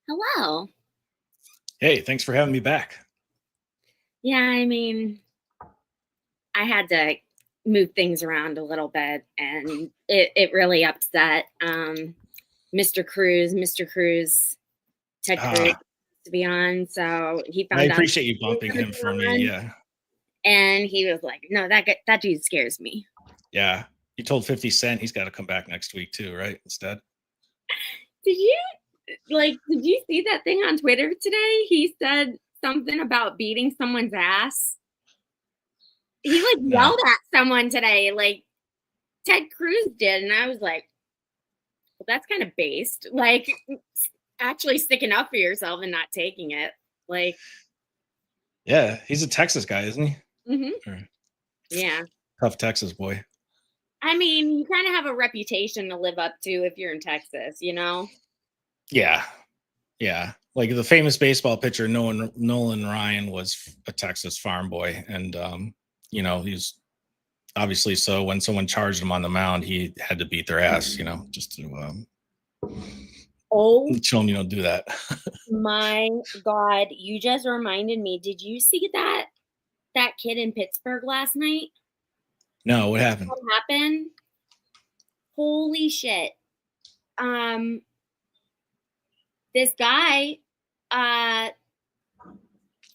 Hello. Hey, thanks for having me back. Yeah, I mean, I had to move things around a little bit and it really upset Mr. Cruz. Mr. Cruz, Ted Cruz Ah, to be on. So he I found out appreciate you he was bumping gonna him be for me. on, Yeah. and he was like, no, that dude scares me. Yeah. You told 50 Cent he's got to come back next week too, right? Instead. Did you see that thing on Twitter today? He said something about beating someone's ass. He like No. yelled at someone today, like Ted Cruz did, and I was like, well, that's kind of based. Like, actually sticking up for yourself and not taking it. Like, Yeah, he's a Texas guy, isn't he? hmm Or yeah. tough Texas boy. I mean, you kind of have a reputation to live up to if you're in Texas, you know? Yeah. Yeah. Like the famous baseball pitcher Nolan Ryan was a Texas farm boy, and he's obviously, so when someone charged him on the mound, he had to beat their ass, just to Oh show him you don't do that. my God. You just reminded me. Did you see that kid in Pittsburgh last night? No, what happened? What happened? Holy shit. Um, this guy uh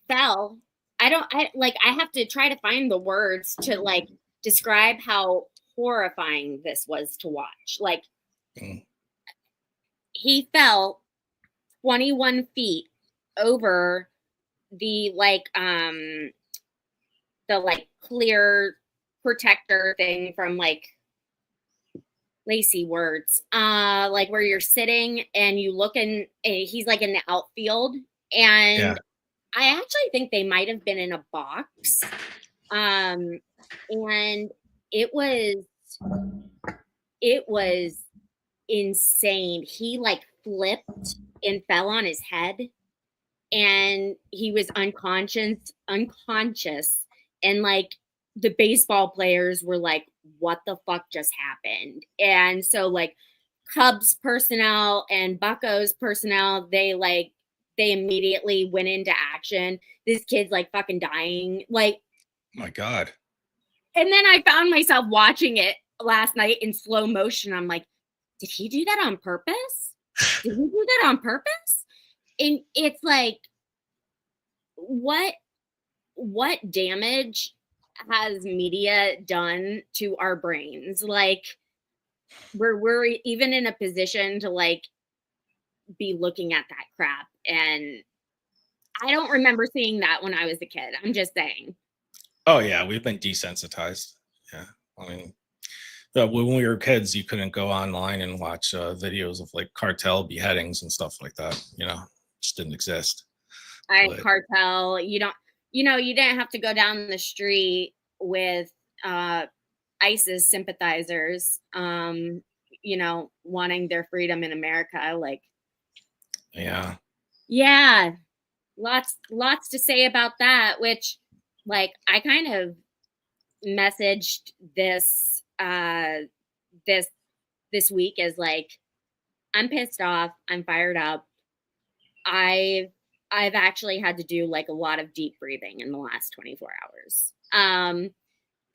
fell. I have to try to find the words to like describe how horrifying this was to watch. Like Mm. he fell 21 feet over the like clear protector thing from like lacy words. Like where you're sitting and you look and he's like in the outfield, Yeah. and I actually think they might have been in a box. Um, and it was it was insane. He like flipped and fell on his head, and he was unconscious, and like the baseball players were like, what the fuck just happened? And so like Cubs personnel and Buccos personnel, they immediately went into action. This kid's like fucking dying. Like, My God. and then I found myself watching it last night in slow motion. I'm like, did he do that on purpose? Did he do that on purpose? And it's like, what what damage has media done to our brains? Like, we're even in a position to like be looking at that crap, and I don't remember seeing that when I was a kid. I'm just saying. Oh yeah, we've been desensitized. Yeah, I mean, when we were kids, you couldn't go online and watch videos of like cartel beheadings and stuff like that. Just didn't exist. I But cartel, you didn't have to go down the street with uh ISIS sympathizers, wanting their freedom in America. Like, yeah, yeah, lots to say about that, which like I kind of messaged this this week as like, I'm pissed off, I'm fired up. I've actually had to do like a lot of deep breathing in the last 24 hours.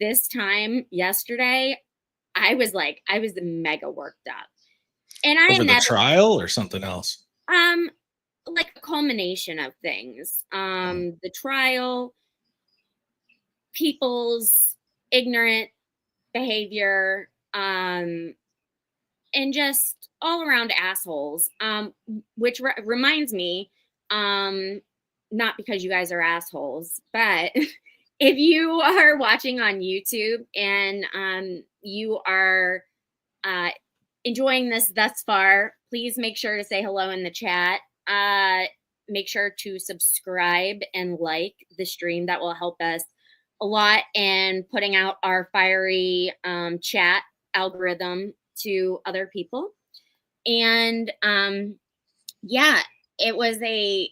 This time yesterday, I was mega worked up. And I over had the never trial or something else. um like a culmination of things. The trial, people's ignorant behavior, and just all around assholes. Which reminds me, not because you guys are assholes, but if you are watching on YouTube and you are uh, enjoying this thus far, please make sure to say hello in the chat. Make sure to subscribe and like the stream. That will help us a lot in putting out our fiery chat algorithm to other people. And yeah, it was a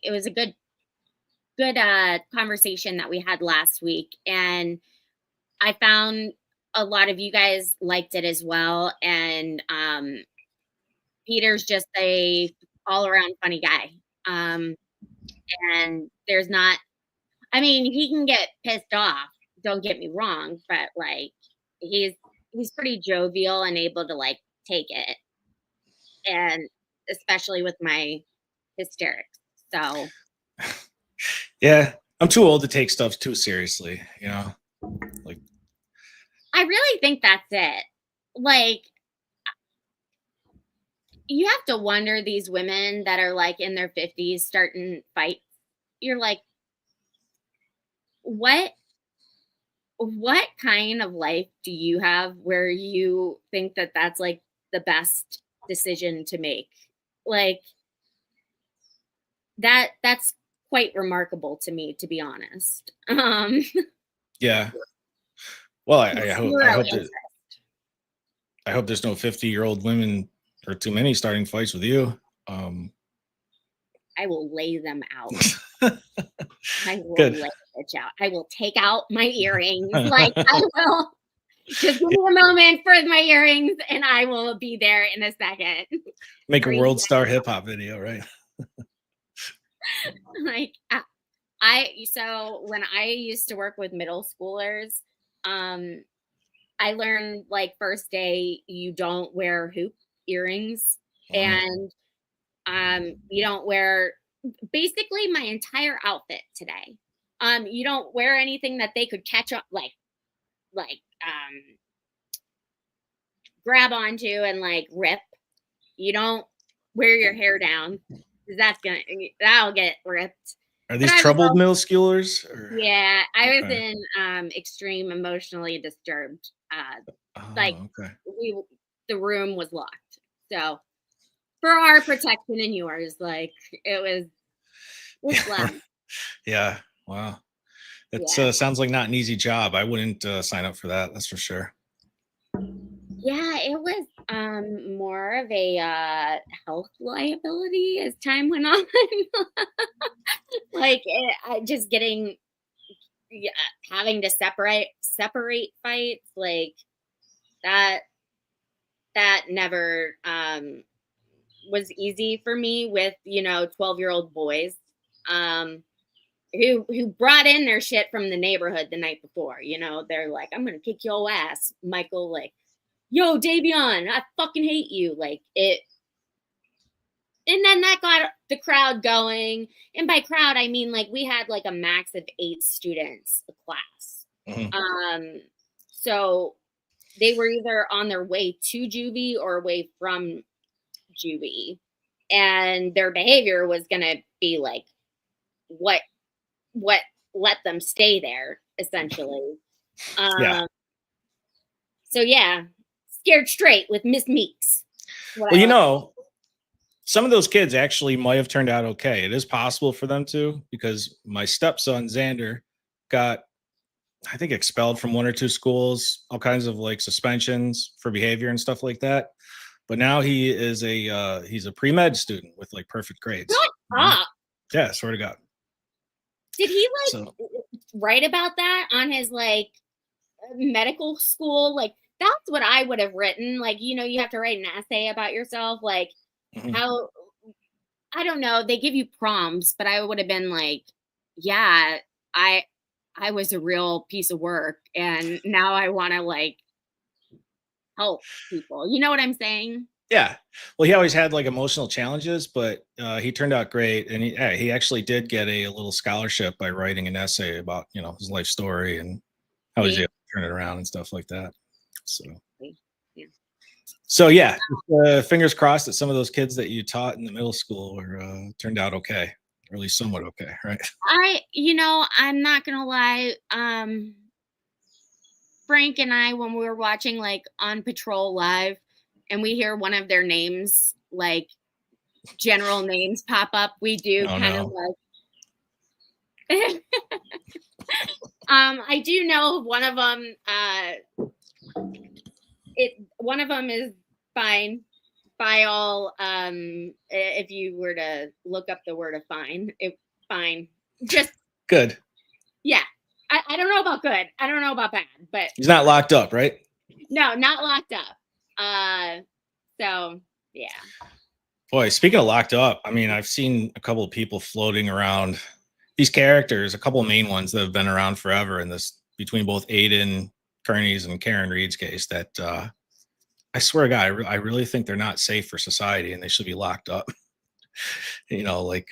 good conversation that we had last week, and I found a lot of you guys liked it as well. And Peter's just a all around funny guy. And there's not, I mean, he can get pissed off, don't get me wrong, but like he's pretty jovial and able to like take it, and especially with my hysterics. So Yeah, I'm too old to take stuff too seriously, you know. Like, I really think that's it. Like, you have to wonder, these women that are like in their 50s starting fights. You're like, what kind of life do you have where you think that that's like the best decision to make? Like, that's quite remarkable to me, to be honest. yeah. Well, I hope Zero interest. I hope there's no 50-year-old women or too many starting fights with you. I will lay them out. I will Good. lay the bitch out. I will take out my earrings. Like, I will just give me a moment for my earrings, and I will be there in a second. Make a world star hip hop video, right? Like, so when I used to work with middle schoolers, I learned like first day you don't wear hoop earrings, and you don't wear basically my entire outfit today. You don't wear anything that they could catch up, like grab onto and like rip. You don't wear your hair down, because that'll get ripped. Are But these I was troubled middle schoolers? Or? Yeah, I was Okay. in extreme emotionally disturbed. Like, Oh, okay. the room was locked. So for our protection and yours, like it was Yeah. loud. Yeah. Wow. It Yeah. sounds like not an easy job. I wouldn't sign up for that. That's for sure. Yeah, it was more of a health liability as time went on. Like, just getting, yeah, having to separate fights, like that never was easy for me with 12-year-old boys, um who brought in their shit from the neighborhood the night before. They're like, I'm gonna kick your ass, Michael. Like, yo, Davion, I fucking hate you. Like it. And then that got the crowd going. And by crowd, I mean like we had like a max of 8 students a class. Mhm. So they were either on their way to juvie or away from juvie, and their behavior was gonna be like what let them stay there, essentially. Yeah. Um, so yeah, scared straight with Miss Meeks. What Well, I like. some of those kids actually might have turned out okay. It is possible for them to, because my stepson Xander got, I think, expelled from 1 or 2 schools, all kinds of like suspensions for behavior and stuff like that. But now he's a pre-med student with like perfect grades. Shut up. Yeah, swear to God. Did he So write about that on his like medical school? Like, that's what I would have written. Like, you have to write an essay about yourself. Like, mhm. how, I don't know. They give you prompts, but I would have been like, yeah, I I was a real piece of work, and now I want to like help people. You know what I'm saying? Yeah. Well, he always had like emotional challenges, but he turned out great, and he actually did get a little scholarship by writing an essay about his life story and how he's See? able to turn it around and stuff like that. So Yeah. so yeah, fingers crossed that some of those kids that you taught in the middle school were turned out okay, or at least somewhat okay, right? I'm not gonna lie. Frank and I, when we were watching like On Patrol Live, and we hear one of their names, like general names pop up, we do Oh kind of no. like. I do know one of them. One of them is fine. By all, if you were to look up the word of fine, fine. Just Good. yeah. I don't know about good. I don't know about bad, but He's not locked up, right? no, not locked up. So yeah. Boy, speaking of locked up, I mean, I've seen a couple of people floating around these characters, a couple of main ones that have been around forever in this between both Aiden Kearney's and Karen Reed's case that I swear to God, I really think they're not safe for society and they should be locked up. Like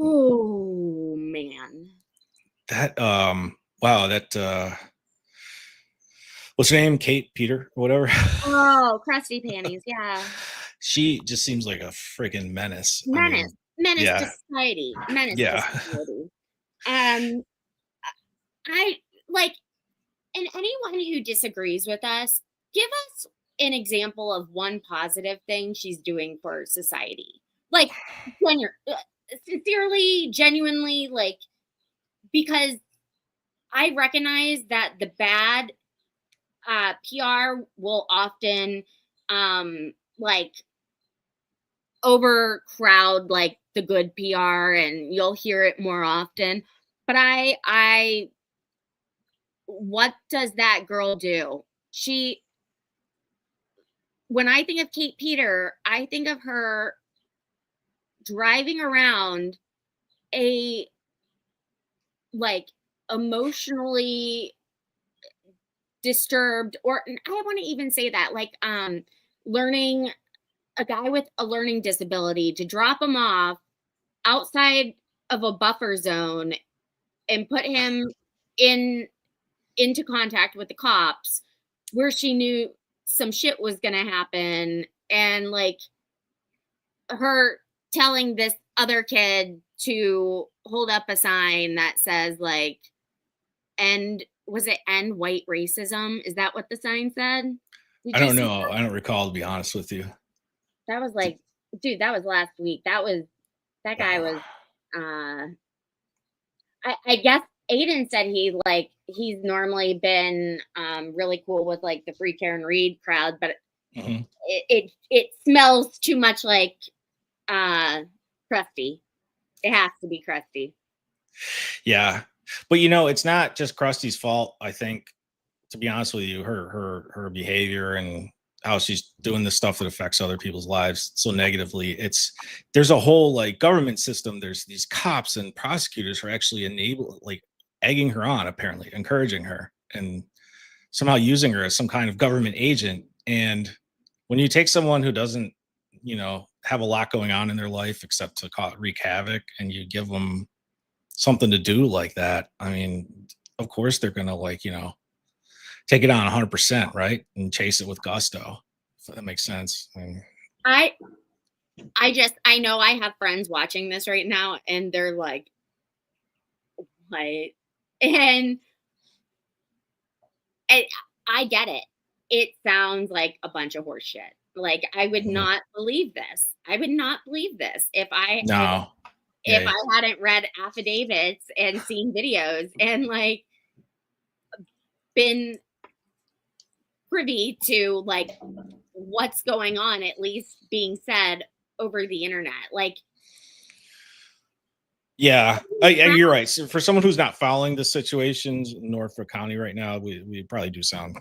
Oh man. that wow, that what's her name? Kate Peter or whatever. Oh, crusty panties. Yeah. She just seems like a freaking menace. I Menace. mean, Menace to yeah, society. Menace to yeah. society. Um, I like, and anyone who disagrees with us, give us an example of one positive thing she's doing for society. Like, sincerely, genuinely, like, because I recognize that the bad PR will often, like, overcrowd like the good PR, and you'll hear it more often. But what does that girl do? When I think of Kate Peter, I think of her driving around a like emotionally disturbed, or I want to even say that, like, learning a guy with a learning disability, to drop him off outside of a buffer zone and put him in into contact with the cops, where she knew some shit was going to happen, and like her telling this other kid to hold up a sign that says like end was it end white racism? Is that what the sign said? I Did you don't see know. that? I don't recall, to be honest with you. That was like, dude, that was last week. That guy was uh I guess Aiden said he's normally been really cool with like the Free Karen Reed crowd, but Mhm. it smells too much like uh crusty. It has to be crusty. Yeah, but it's not just Krusty's fault. I think, to be honest with you, her behavior and how she's doing this stuff that affects other people's lives so negatively. There's a whole like government system. There's these cops and prosecutors who are actually like egging her on, apparently encouraging her and somehow using her as some kind of government agent. And when you take someone who doesn't, have a lot going on in their life except to wreak havoc, and you give them something to do like that, I mean, of course they're gonna like, take it on 100%, right? And chase it with gusto. If that makes sense. I mean, I I know I have friends watching this right now, and they're like, what? And I, I get it. It sounds like a bunch of horse shit. Like, I would mhm. not believe this. I would not believe this No. if Yeah. I hadn't read affidavits and seen videos and like been privy to like what's going on, at least being said over the internet. Like, Yeah. You're right. So for someone who's not following the situations in Norfolk County right now, we probably do sound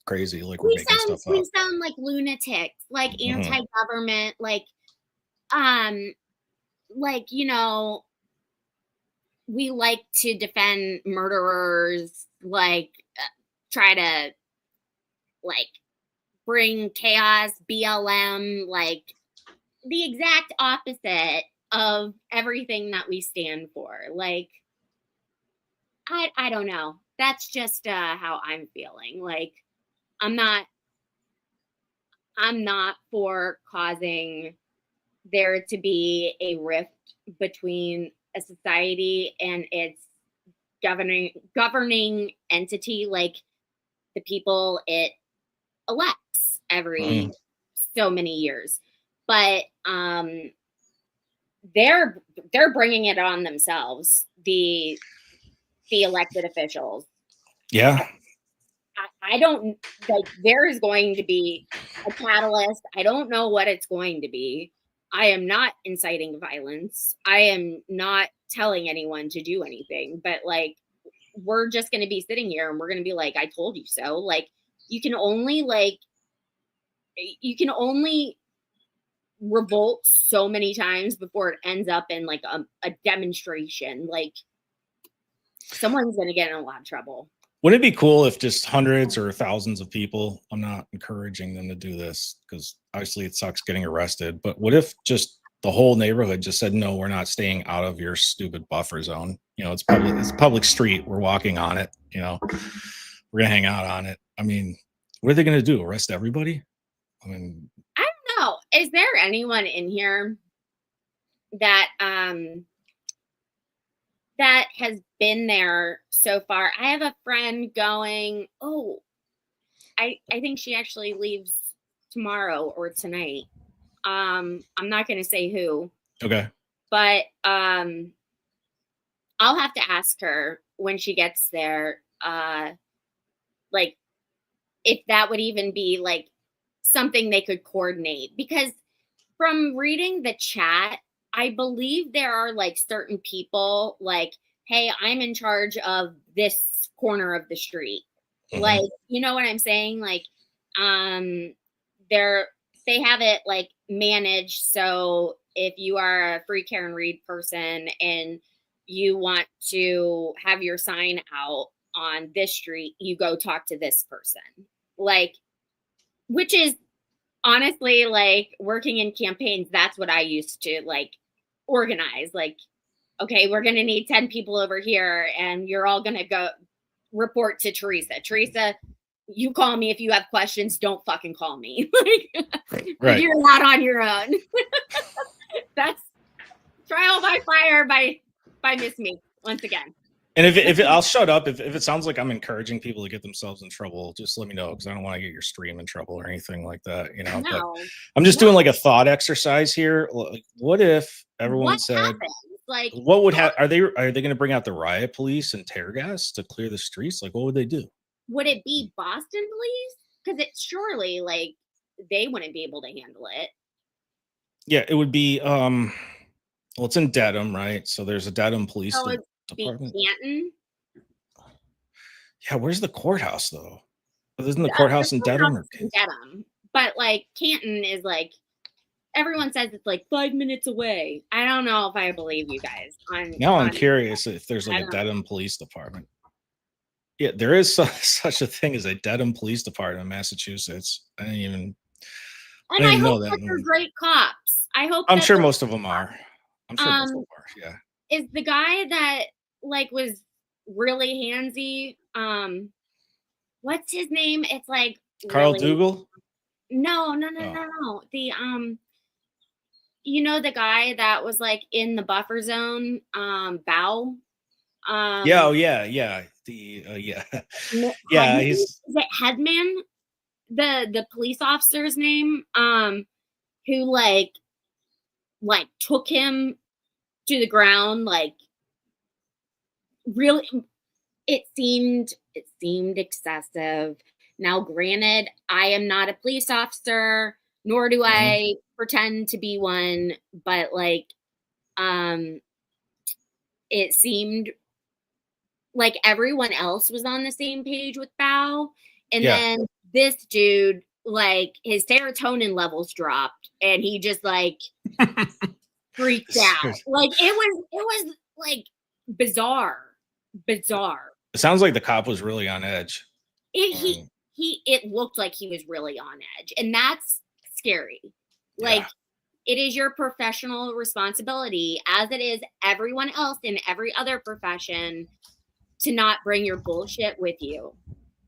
crazy, like we're making stuff we up. sound like lunatics, like Mhm. anti-government, um like, we like to defend murderers, like, try to like bring chaos, BLM, like the exact opposite of everything that we stand for. Like, I don't know. That's just how I'm feeling. Like, I'm not I'm not for causing there to be a rift between a society and its governing entity, like the people it elects Mhm. every so many years. But they're bringing it on themselves, the elected officials. Yeah. I don't, like, there is going to be a catalyst. I don't know what it's going to be. I am not inciting violence. I am not telling anyone to do anything, but like, we're just going to be sitting here and we're going to be like, I told you so. Like, you can only like, you can only revolt so many times before it ends up in like a demonstration. Like someone's going to get in a lot of trouble. Wouldn't it be cool if just hundreds or thousands of people, I'm not encouraging them to do this because obviously it sucks getting arrested, but what if just the whole neighborhood just said, no, we're not staying out of your stupid buffer zone. You know, it's public street. We're walking on it. You know, we're going to hang out on it. I mean, what are they going to do? Arrest everybody? I mean, I don't know. Is there anyone in here that that has been there so far? I have a friend going, oh, I think she actually leaves tomorrow or tonight. I'm not going to say who. okay. But I'll have to ask her when she gets there, like if that would even be like something they could coordinate. Because from reading the chat, I believe there are like certain people like, hey, I'm in charge of this corner of the street. Mhm. Like, you know what I'm saying? Like, they have it like managed. So if you are a free Karen Reed person and you want to have your sign out on this street, you go talk to this person. Like, which is honestly like working in campaigns. That's what I used to like organize. Like, okay, we're going to need 10 people over here and you're all going to go report to Teresa. Teresa, you call me if you have questions. Don't fucking call me. Like, Right. You're not on your own. That's trial by fire by Miss Me once again. And if I'll shut up if it sounds like I'm encouraging people to get themselves in trouble, just let me know because I don't want to get your stream in trouble or anything like that. You know, No. but I'm just doing like a thought exercise here. Like, what if everyone What said, happens? Like, what would happen? Are they going to bring out the riot police and tear gas to clear the streets? Like, what would they do? Would it be Boston police? Because it's surely like they wouldn't be able to handle it. Yeah, it would be. Well, it's in Dedham, right? So there's a Dedham police department. Canton. Yeah, where's the courthouse though? Isn't the courthouse in Dedham? Dedham, but like Canton is like everyone says it's like 5 minutes away. I don't know if I believe you guys. Now I'm curious if there's like a Dedham police department. Yeah, there is such a thing as a Dedham police department in Massachusetts. I didn't even. And I hope that they're great cops. I'm sure most of them are. I'm sure most of them are. Yeah. Is the guy that like was really handsy? What's his name? It's like Carl Dougal. No. The you know the guy that was like in the buffer zone, Bow. Yeah. Yeah, is it Headman? The police officer's name, who like took him to the ground, like really it seemed excessive. Now granted, I am not a police officer, nor do I pretend to be one, but like it seemed like everyone else was on the same page with Bao, and then this dude, like his serotonin levels dropped and he just like freaked out. Like it was like bizarre. It sounds like the cop was really on edge. It looked like he was really on edge, and that's scary. Like it is your professional responsibility, as it is everyone else in every other profession, to not bring your bullshit with you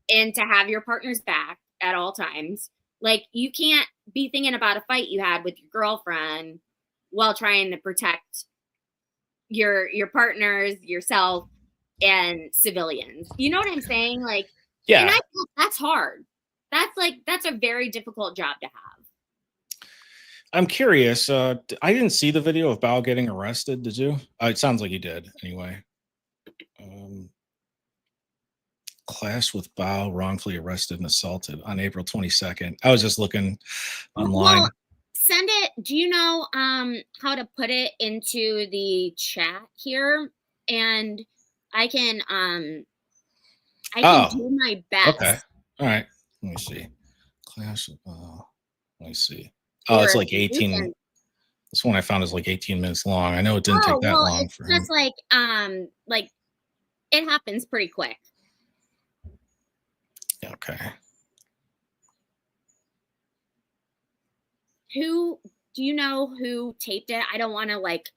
and to have your partner's back at all times. Like you can't be thinking about a fight you had with your girlfriend while trying to protect your partners, yourself, and civilians. You know what I'm saying? Like, yeah, and that's hard. That's a very difficult job to have. I'm curious. I didn't see the video of Bao getting arrested. Did you? It sounds like you did. Anyway. Clash with Bao wrongfully arrested and assaulted on April 22nd. I was just looking online. Well, send it. Do you know how to put it into the chat here? And I can do my best. Okay. All right. Let me see. Clash of let me see. Oh, it's like 18 This one I found is like 18 minutes long. I know it didn't take that well, long it's for just him. like it happens pretty quick. Okay. Who do you know who taped it? I don't want to like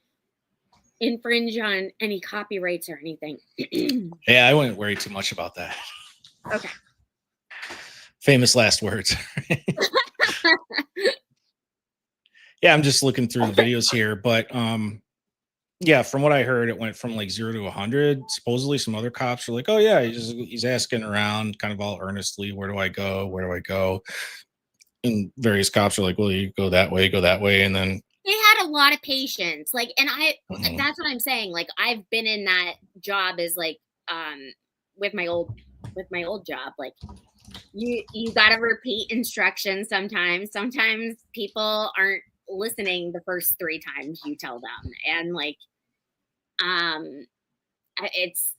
infringe on any copyrights or anything. Yeah, I wouldn't worry too much about that. Okay. Famous last words. Yeah, I'm just looking through the videos here, but yeah, from what I heard, it went from like 0 to 100. Supposedly, some other cops were like, "Oh yeah, he's asking around, kind of all earnestly, where do I go? Where do I go?" And various cops are like, "Well, you go that way," and then They had a lot of patience. Like, and Mhm. that's what I'm saying. Like, I've been in that job as like with my old job. Like, you gotta repeat instructions sometimes. Sometimes people aren't listening the first 3 times you tell them, and like it's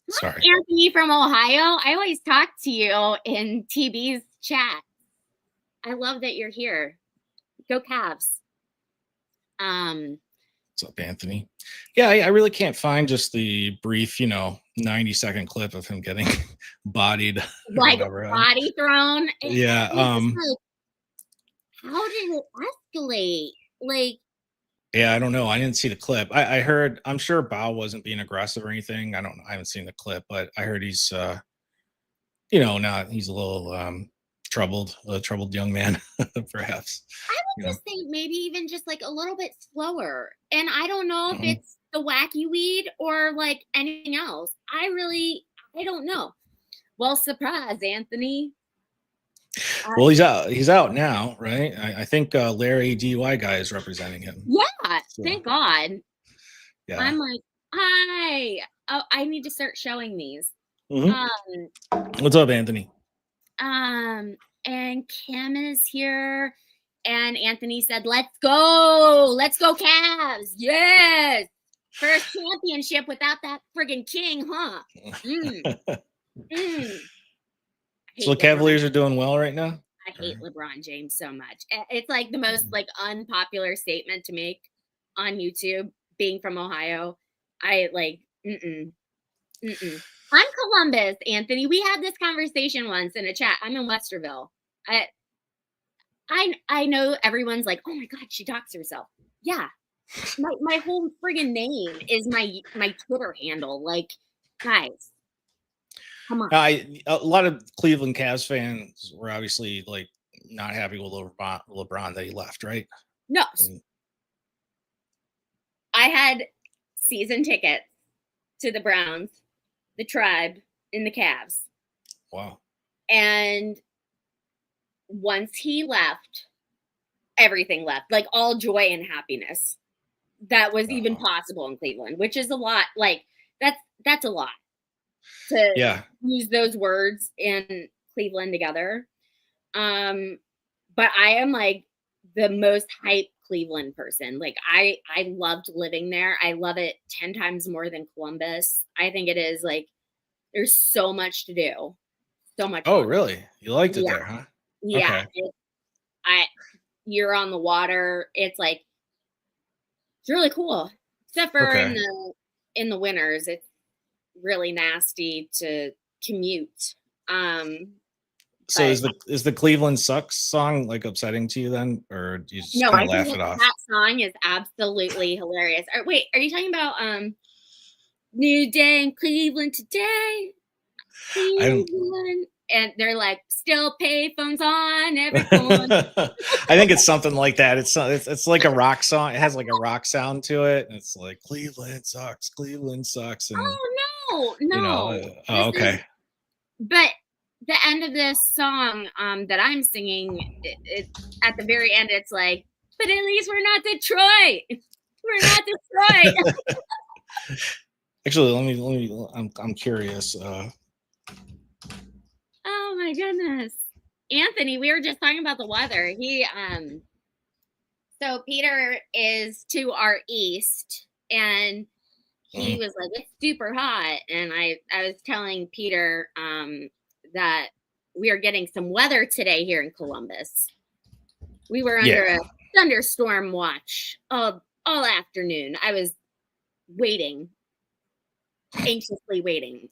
Sorry. Anthony from Ohio. I always talk to you in TB's chat. I love that you're here. Go Cavs. What's up, Anthony? Yeah, I really can't find just the brief, 90-second clip of him getting bodied or Like whatever. body thrown. Yeah. It's just like, how did it escalate? Like, Yeah, I don't know. I didn't see the clip. I heard. I'm sure Bao wasn't being aggressive or anything. I don't know. I haven't seen the clip, but I heard he's, not. He's a little troubled young man, perhaps. I You would know. just think maybe even just like a little bit slower. And I don't know if Mhm. it's the wacky weed or like anything else. I don't know. Well, surprise, Anthony. Well, he's out now, right? I think Larry DUI guy is representing him. Yeah, So, thank God. yeah. I'm like, hi. Oh, I need to start showing these. Mhm. Um, What's up, Anthony? and Kim is here. And Anthony said, let's go, Cavs. Yes. First championship without that friggin' king, huh? So the Cavaliers are doing well right now. I hate LeBron James so much. It's like the most like unpopular statement to make on YouTube, being from Ohio. I like, I'm Columbus, Anthony. We had this conversation once in a chat. I'm in Westerville. I know everyone's like, oh my God, she doxed herself. Yeah. My whole friggin' name is my Twitter handle. Like, guys, come on. A lot of Cleveland Cavs fans were obviously like not happy with LeBron that he left, right? No. And- I had season tickets to the Browns, the Tribe, and the Cavs. Wow. And once he left, everything left. Like all joy and happiness that was even possible in Cleveland, which is a lot. Like that's a lot to use those words in Cleveland together. But I am like the most hype Cleveland person. Like I loved living there. I love it 10 times more than Columbus. I think it is like there's so much to do. So much Oh, fun. really? You liked it there, huh? Yeah. Okay. You're on the water. It's like it's really cool. Except for in the winters, it's really nasty to commute. So is the Cleveland Sucks song like upsetting to you then, or do you just kind of laugh it off? That song is absolutely hilarious. Wait, are you talking about New Day in Cleveland today? Cleveland, and they're like, still payphones on every phone. I think it's something like that. It's like a rock song. It has like a rock sound to it, and it's like Cleveland sucks, Cleveland sucks, and oh no. okay. But the end of this song that I'm singing, it at the very end, it's like, but at least we're not Detroit. We're not Detroit. Actually, let me. I'm curious. Oh my goodness, Anthony, we were just talking about the weather. So Peter is to our east, and he was like, it's super hot. And I was telling Peter that we are getting some weather today here in Columbus. We were under thunderstorm watch all afternoon. I was waiting, anxiously waiting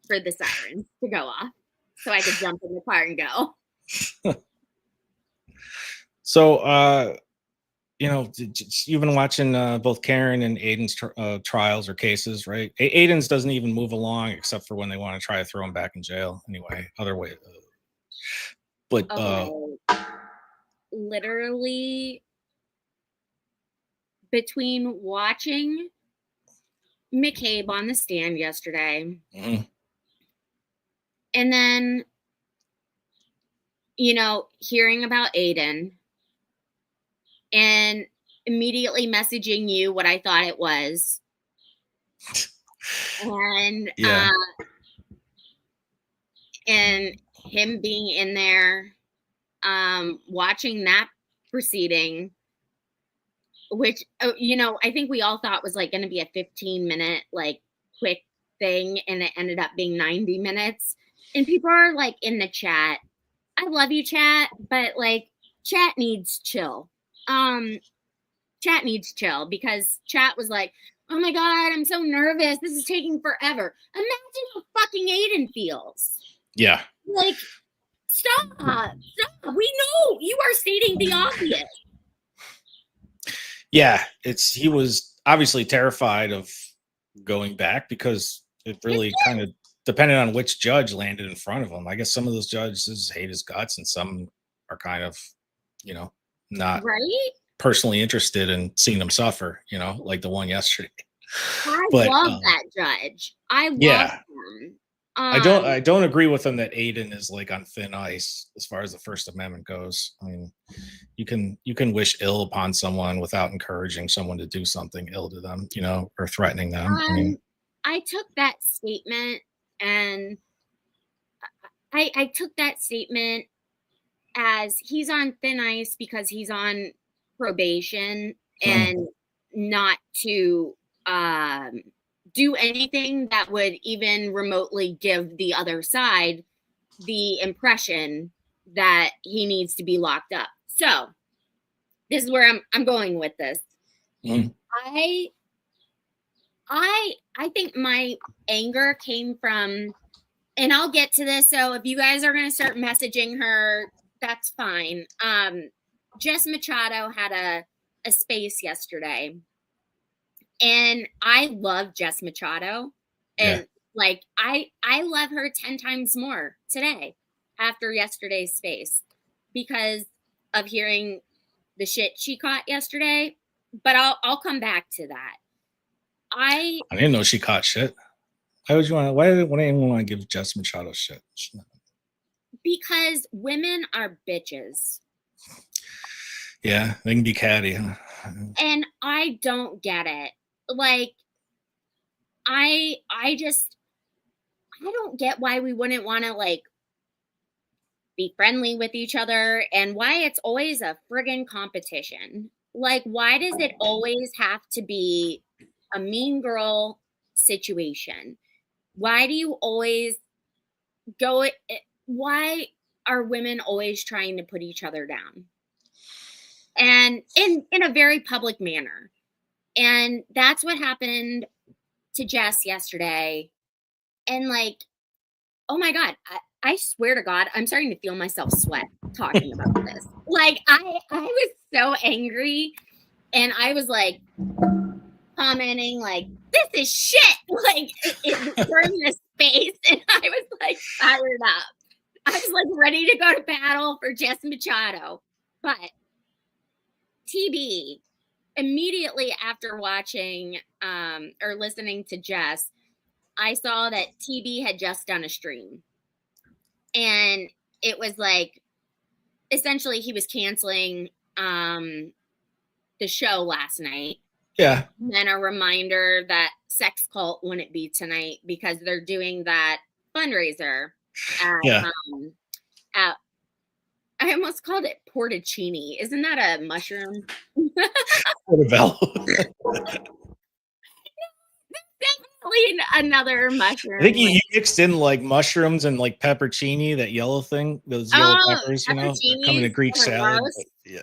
for the sirens to go off so I could jump in the car and go. So, you've been watching both Karen and Aiden's trials or cases, right? Aiden's doesn't even move along except for when they want to try to throw him back in jail. Anyway, other way. But literally between watching McCabe on the stand yesterday and then, hearing about Aiden and immediately messaging you what I thought it was. And and him being in there, watching that proceeding, which, I think we all thought was like going to be a 15-minute, like quick thing. And it ended up being 90 minutes. And people are like in the chat. I love you, chat, but like chat needs chill. Chat needs chill because chat was like, oh my God, I'm so nervous. This is taking forever. Imagine how fucking Aiden feels. Yeah. Like, stop. We know you are stating the obvious. Yeah, he was obviously terrified of going back because it really kind of depended on which judge landed in front of him. I guess some of those judges hate his guts and some are kind of, not personally interested in seeing him suffer, like the one yesterday. I love that judge. I love him. I don't agree with him that Aiden is like on thin ice as far as the First Amendment goes. I mean, you can wish ill upon someone without encouraging someone to do something ill to them, or threatening them. I took that statement and I took that statement as he's on thin ice because he's on probation and not to do anything that would even remotely give the other side the impression that he needs to be locked up. So this is where I'm going with this. I think my anger came from, and I'll get to this. So if you guys are going to start messaging her, that's fine. Jess Machado had a space yesterday. And I love Jess Machado. And like, I love her 10 times more today after yesterday's space because of hearing the shit she caught yesterday. But I'll come back to that. I didn't know she caught shit. Why would anyone want to give Jess Machado shit? Because women are bitches. Yeah, they can be catty. Huh? And I don't get it. Like, I don't get why we wouldn't want to like be friendly with each other and why it's always a friggin' competition. Like, why does it always have to be a mean girl situation? Why do you always go? Why are women always trying to put each other down? And in a very public manner. And that's what happened to Jess yesterday. And like, oh my God, I swear to God, I'm starting to feel myself sweat talking about this. Like, I was so angry and I was like commenting like, this is shit. Like, we're in this space. And I was like fired up. I was like ready to go to battle for Jess Machado. But TB, immediately after watching or listening to Jess, I saw that TB had just done a stream. And it was like, essentially he was canceling the show last night. Yeah. And then a reminder that Sex Cult wouldn't be tonight because they're doing that fundraiser at I almost called it portocini. Isn't that a mushroom? Portobello. Definitely another mushroom. I think you mixed in like mushrooms and like peppercini, that yellow thing, those yellow peppers, that come in a Greek salad. Yeah.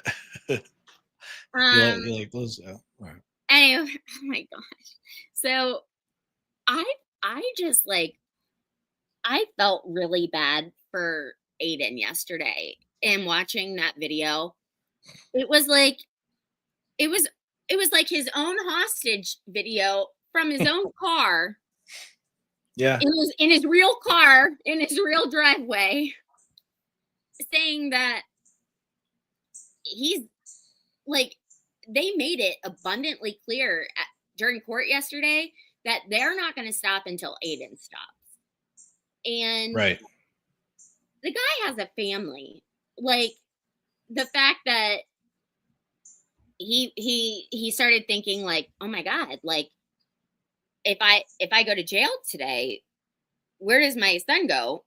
Um, you like those? Right. anyway, oh my gosh. So I I just like I felt really bad for Aiden yesterday and watching that video. It was like it was it was like his own hostage video from his own car Yeah. in his real car in his real driveway, saying that he's like they made it abundantly clear during court yesterday that they're not going to stop until Aiden stops. And Right. the guy has a family. Like the fact that he started thinking like, oh my God, like if I go to jail today, where does my son go?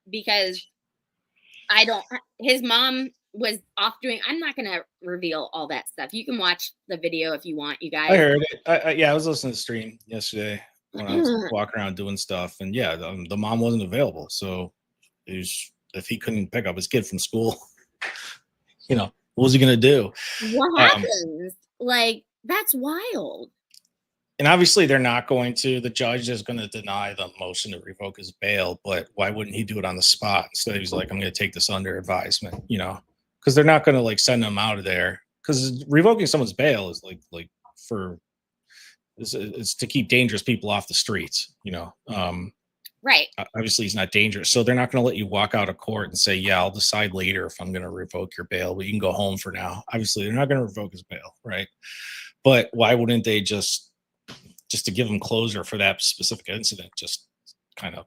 Because I don't his mom was off doing I'm not gonna reveal all that stuff. You can watch the video if you want, you I guys. heard it. Yeah, I was listening to the stream yesterday when I was walking around doing stuff, and yeah, the mom wasn't available. So if he couldn't pick up his kid from school, what was he gonna do? What happens? Like, that's wild. And obviously, they're not going to. The judge is going to deny the motion to revoke his bail, but why wouldn't he do it on the spot? Instead, he's like, "I'm going to take this under advisement," because they're not going to like send him out of there. Because revoking someone's bail is like for it's to keep dangerous people off the streets. Right. Obviously, he's not dangerous, so they're not going to let you walk out of court and say, "Yeah, I'll decide later if I'm going to revoke your bail, but you can go home for now." Obviously, they're not going to revoke his bail, right? But why wouldn't they just to give him closure for that specific incident, just kind of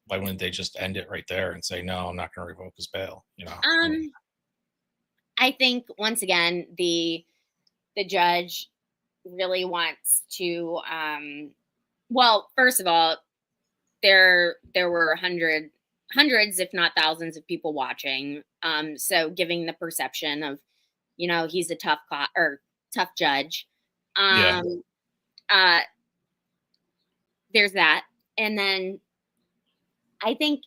why wouldn't they just end it right there and say, no, I'm not going to revoke his bail? I think once again, the judge really wants to well, first of all, there were hundreds, if not thousands of people watching. So giving the perception of, he's a tough judge. Yeah. There's that. And then I think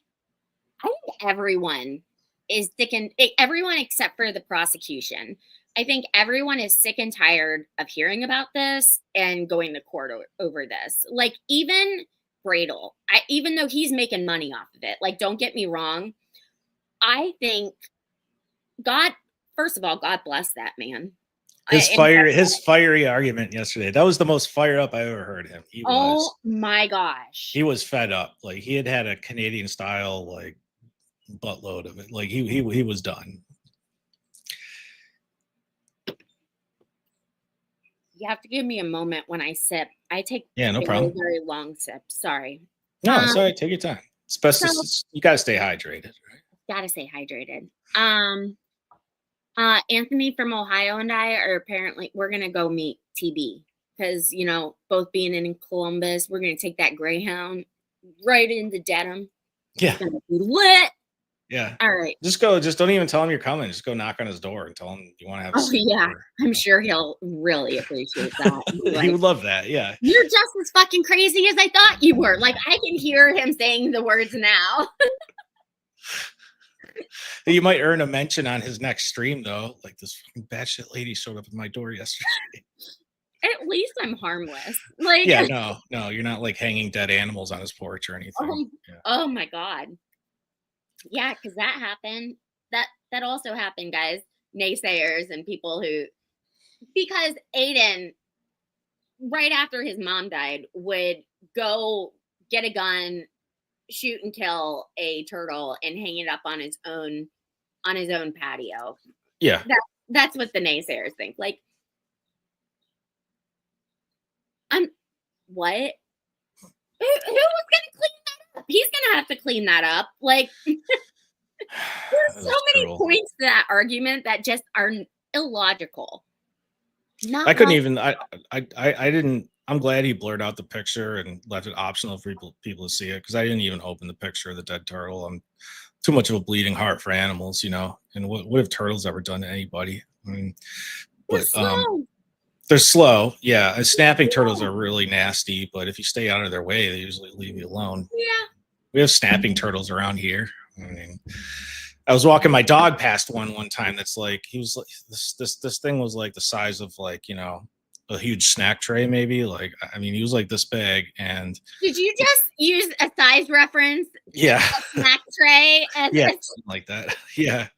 everyone is sick and everyone except for the prosecution. I think everyone is sick and tired of hearing about this and going to court over this. Like even Bradle, even though he's making money off of it, like don't get me wrong, I think first of all, God bless that man. His fiery argument yesterday. That was the most fired up I ever heard him. Oh my gosh. He was fed up. Like he had a Canadian style like buttload of it. Like he was done. You have to give me a moment when I sip. I take no problem. Very long sip. Sorry. No, sorry. Take your time. It's best. You gotta stay hydrated. Right? Gotta stay hydrated. Anthony from Ohio and I are apparently we're gonna go meet TB because both being in Columbus, we're gonna take that Greyhound right into Dedham. Yeah, it's gonna be lit. Yeah. All right. Just don't even tell him you're coming. Just go knock on his door and tell him you want to have. Oh yeah, I'm sure he'll really appreciate that. Like, he would love that. Yeah. You're just as fucking crazy as I thought you were. Like I can hear him saying the words now. You might earn a mention on his next stream, though. Like this fucking batshit lady showed up at my door yesterday. At least I'm harmless. Like, yeah, no, you're not like hanging dead animals on his porch or anything. Oh my God. Yeah, because that happened. That also happened, guys. Naysayers and people because Aiden, right after his mom died, would go get a gun, shoot and kill a turtle and hang it up on his own patio. Yeah. That's what the naysayers think. Like, what? Who was gonna clean that up? He's gonna have to clean that up. Like there's so many points to that argument that just are illogical. I couldn't even I didn't. I'm glad he blurred out the picture and left it optional for people to see it because I didn't even open the picture of the dead turtle. I'm too much of a bleeding heart for animals, And what have turtles ever done to anybody? I mean, they're slow. Yeah, snapping turtles are really nasty, but if you stay out of their way, they usually leave you alone. Yeah, we have snapping turtles around here. I mean, I was walking my dog past one time that's like, he was like, this thing was like the size of like, you know, a huge snack tray maybe. Like, I mean, he was like this big, and Did you just use a size reference, yeah, snack tray, as yeah, a something like that. Yeah.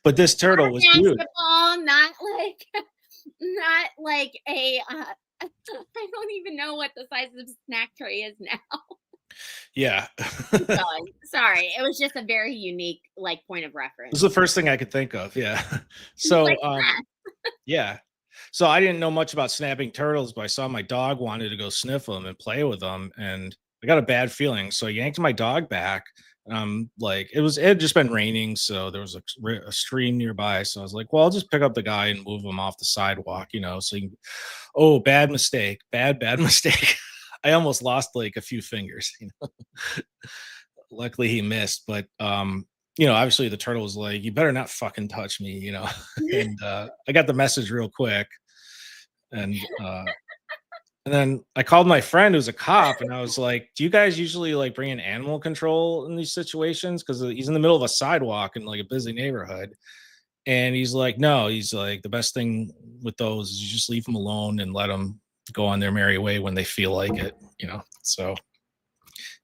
But this turtle was huge. basketball, not like not like a I don't even know what the size of a snack tray is now. Yeah. Keep This going. Sorry, it was just a very unique like point of is reference. the first thing I could think of. Yeah. It's So like that. yeah. So I didn't know much about snapping turtles, but I saw my dog wanted to go sniff them and play with them, and I got a bad feeling. So I yanked my dog back. Like it had just been raining, so there was a stream nearby. So I was like, well, I'll just pick up the guy and move him off the sidewalk, you know. Oh, bad mistake, bad mistake. I almost lost like a few fingers, you know. Luckily he missed, but you know, obviously the turtle was like, you better not fucking touch me, you know. And I got the message real quick, and then I called my friend who's a cop, and I was like, do you guys usually like bring in animal control in these situations, because he's in the middle of a sidewalk in like a busy neighborhood. And he's like, no, he's like, the best thing with those is you just leave them alone and let them go on their merry way when they feel like it, you know. So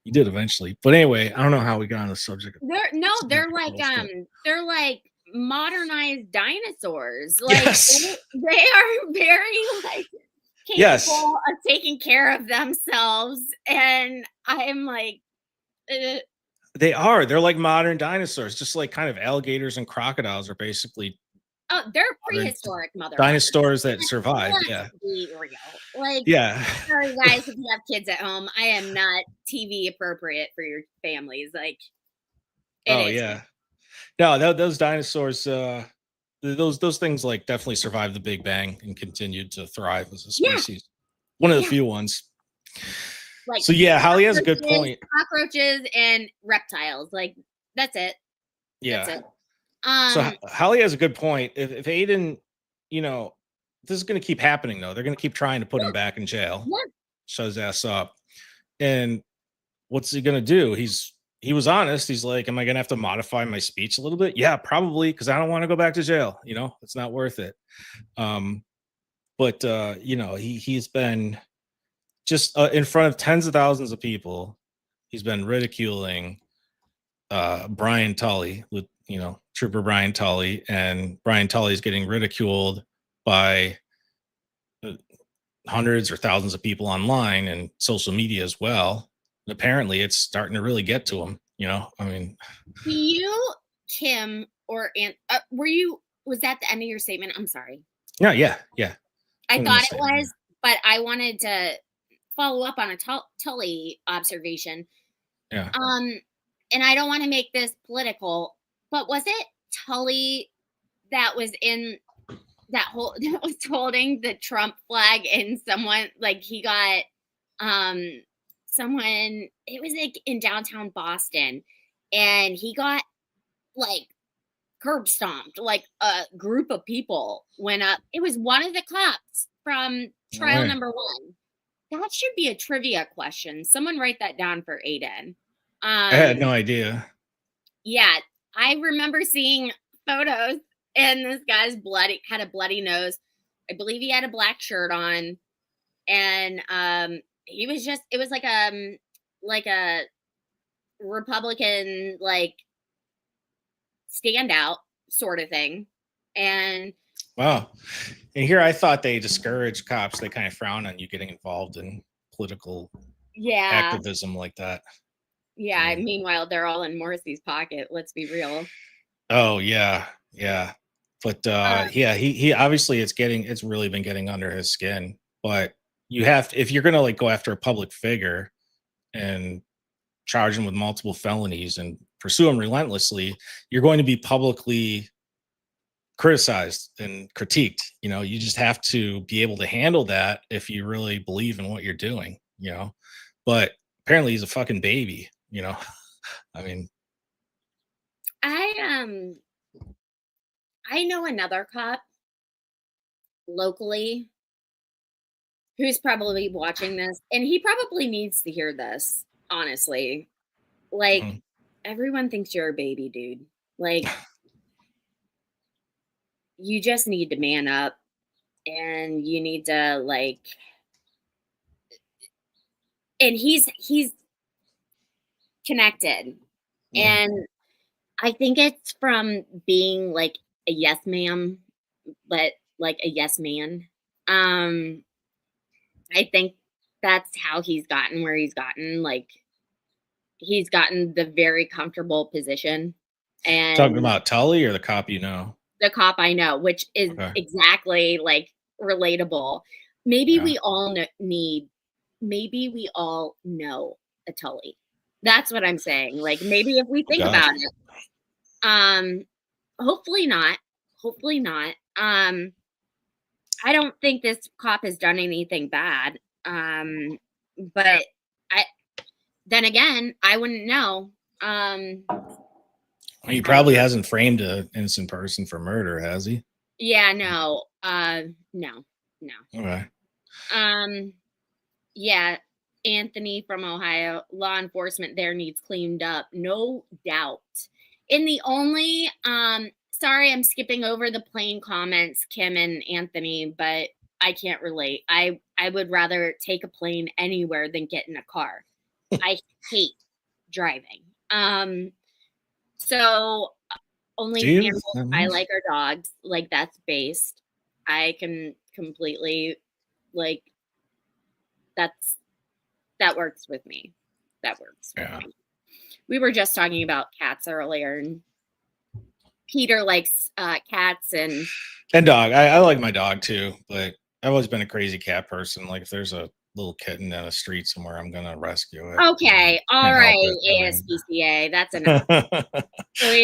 he did eventually, but anyway, I don't know how we got on the subject. They're like modernized dinosaurs. Like Yes. they are very like Yes. capable of taking care of themselves, and I am like, uh, They are. They're like modern dinosaurs, just like kind of alligators and crocodiles are basically oh, they're modern prehistoric motherfuckers. dinosaurs that survived. Let's Yeah. be real. Like, Yeah. sorry guys, if you have kids at home, I am not TV appropriate for your families. Like, it Oh is. yeah. No, those dinosaurs, those things like definitely survived the Big Bang and continued to thrive as a Yeah, species. One of the yeah. few ones. Like So yeah, Holly has a good point. cockroaches and reptiles. Like, that's it. That's Yeah. it. So Um, Holly has a good point. If Aiden, you know, this is going to keep happening though. They're going to keep trying to put him back in jail. yeah, Shut his ass up. And what's he going to do? He was honest. He's like, am I going to have to modify my speech a little bit? Yeah, probably, because I don't want to go back to jail. You know, it's not worth it. Um, but you know, he's been just in front of tens of thousands of people. He's been ridiculing Brian Tully, with, you know, Trooper Brian Tully, and Brian Tully is getting ridiculed by uh, hundreds or thousands of people online and social media as well. And apparently, it's starting to really get to him. You know, I mean, do you, Kim, or Aunt, were you, was that the end of your statement? I'm sorry. yeah, yeah, yeah. I End of my thought it statement, was, but I wanted to follow up on a Tully observation. yeah. Um, and I don't want to make this political, but was it Tully that was in that was holding the Trump flag, and someone like he got someone, it was like in downtown Boston, and he got like curb stomped, like a group of people went up. It was one of the cops from No trial way. number one. That should be a trivia question. Someone write that down for Aiden. I had no idea. Yeah, I remember seeing photos, and this guy's bloody, had a bloody nose. I believe he had a black shirt on, and he was just, it was like a Republican like standout sort of thing. And Wow. And here I thought they discourage cops. They kind of frown on you getting involved in political yeah, activism like that. yeah, Mm. meanwhile they're all in Morrissey's pocket, let's be real. Oh yeah, yeah. But yeah, he obviously it's really been getting under his skin. But you have if you're gonna like go after a public figure and charge him with multiple felonies and pursue him relentlessly, you're going to be publicly criticized and critiqued. You know, you just have to be able to handle that if you really believe in what you're doing, you know. But apparently he's a fucking baby, you know. I mean, I I know another cop locally who's probably watching this, and he probably needs to hear this, honestly. Like, mhm. everyone thinks you're a baby, dude. Like, you just need to man up, and you need to like, and he's connected. Mhm. And I think it's from being like a yes ma'am, but like a yes man. Um, I think that's how he's gotten where he's gotten. Like, he's gotten the very comfortable position. Talking And about Tully or the cop you know? the cop I know, which is Okay. exactly like relatable. Maybe Yeah. we all maybe we all know a Tully. That's what I'm saying. Like, maybe if we Oh think god. about it, um, hopefully not. Hopefully not. I don't think this cop has done anything bad. But I then again, I wouldn't know. He I don't probably know. hasn't framed an innocent person for murder, has he? Yeah, no. No. No. Okay. Um, yeah, Anthony from Ohio, law enforcement there needs cleaned up, no doubt. In the only sorry, I'm skipping over the plain comments, Kim and Anthony, but I can't relate. I would rather take a plane anywhere than get in a car. I hate driving. So Do only you? animals That I means- like are dogs. Like, that's based. I can completely like that works with me. That works with Yeah. me. We were just talking about cats earlier, and Peter likes cats, and And dog. I like my dog too, but I've always been a crazy cat person. Like if there's a little kitten down the street somewhere, I'm gonna rescue it. okay, all Can't help right, it. I mean, ASPCA, that's enough.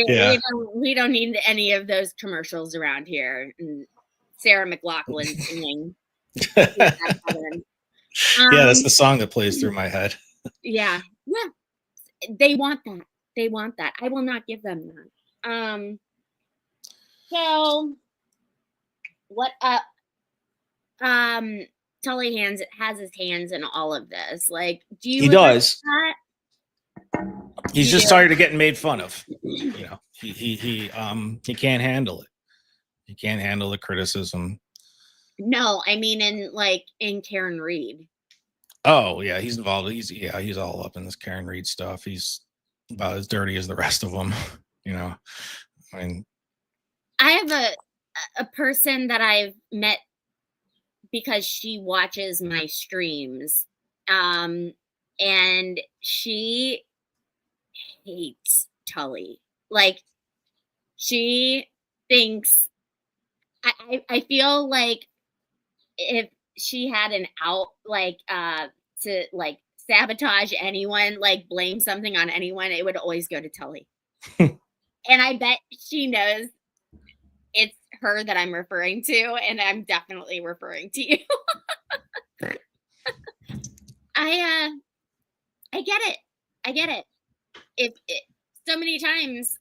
yeah. We don't need any of those commercials around here. And Sarah McLaughlin singing. Yeah, that's Um, the song that plays through my head. yeah, yeah, they want that. They want that. I will not give them that. So what um Tully hands has his hands in all of this. Like, do He you agree does. with that? He's You just do? tired of getting made fun of. You know, he can't handle it. He can't handle the criticism. No, I mean in Karen Reed. Oh yeah, he's involved. He's all up in this Karen Reed stuff. He's about as dirty as the rest of them. You know, I mean, I have a person that I've met because she watches my streams. And she hates Tully. Like, she thinks I feel like if she had an out to like sabotage anyone, like blame something on anyone, it would always go to Tully. And I bet she knows it's her that I'm referring to, and I'm definitely referring to you. I I get it. I get it. If it, so many times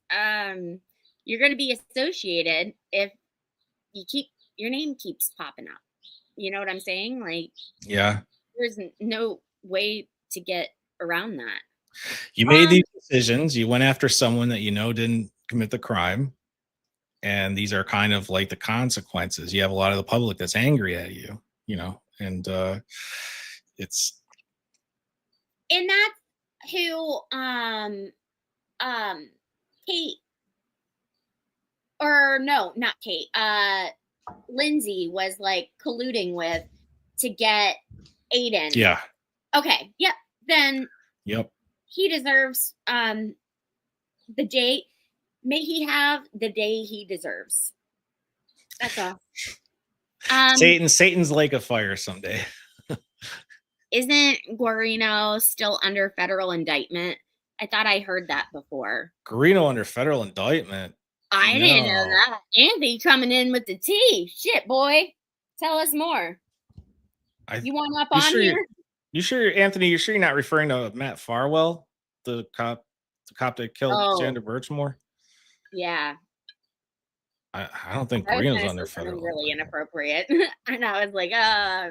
you're going to be associated if you keep your name keeps popping up. You know what I'm saying? Like, yeah, there's no way to get around that. you made these decisions. You went after someone that you know didn't commit the crime, and these are kind of like the consequences. You have a lot of the public that's angry at you. You know, and it's And that's who Kate, or no, not Kate, Lindsay was like colluding with to get Aiden. yeah, Okay, yep. Then yep. he deserves the day. May he have the day he deserves. That's all. Satan's lake of fire someday. Isn't Guarino still under federal indictment? I thought I heard that before. Guarino under federal indictment. I didn't know No. that. Anthony coming in with the tea. Shit, boy. Tell us more. You want up on here? You sure, Anthony? You sure you're not referring to Matt Farwell, the cop that killed Xander Birchmore? Yeah. I don't think I was Guarino's gonna under say something federal really indictment. inappropriate. And I was like,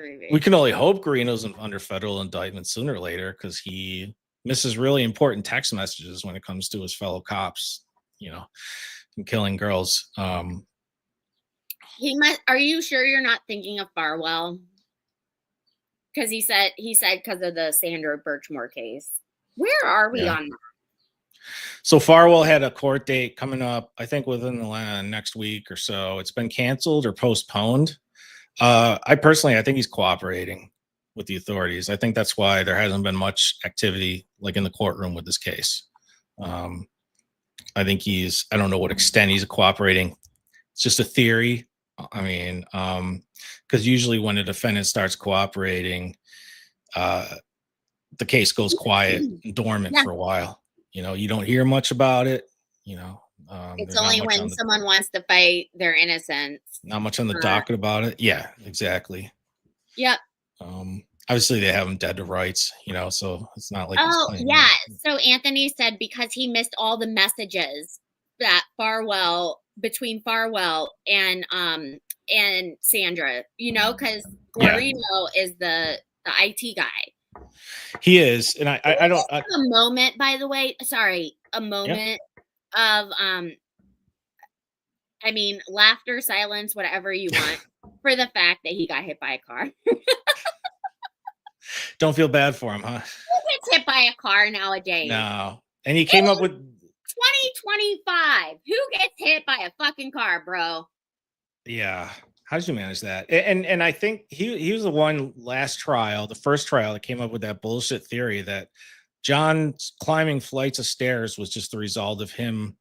maybe. We can only hope Guarino's under federal indictment sooner or later because he misses really important text messages when it comes to his fellow cops. You know, and killing girls. He must. Are you sure you're not thinking of Farwell? Because he said because of the Sandra Birchmore case. Where are we on that? So Farwell had a court date coming up, I think within the next week or so. It's been canceled or postponed. I think he's cooperating with the authorities. I think that's why there hasn't been much activity like in the courtroom with this case. I think I don't know what extent he's cooperating. It's just a theory. I mean, because usually when a defendant starts cooperating, the case goes quiet and dormant for a while. You don't hear much about it. It's only when someone wants to fight their innocence. Not much on the docket about it. Yeah, exactly. Yep. Obviously they have him dead to rights, so it's not like. Oh yeah. So Anthony said because he missed all the messages that between Farwell and Sandra, because Guarino is the IT guy. He is, and I don't. A moment, by the way. Sorry, a moment of I mean, laughter, silence, whatever you want, for the fact that he got hit by a car. Don't feel bad for him, huh? Who gets hit by a car nowadays? No, and he came up with 2025. Who gets hit by a fucking car, bro? Yeah. How did you manage that? And I think he was the one the first trial that came up with that bullshit theory that John climbing flights of stairs was just the result of him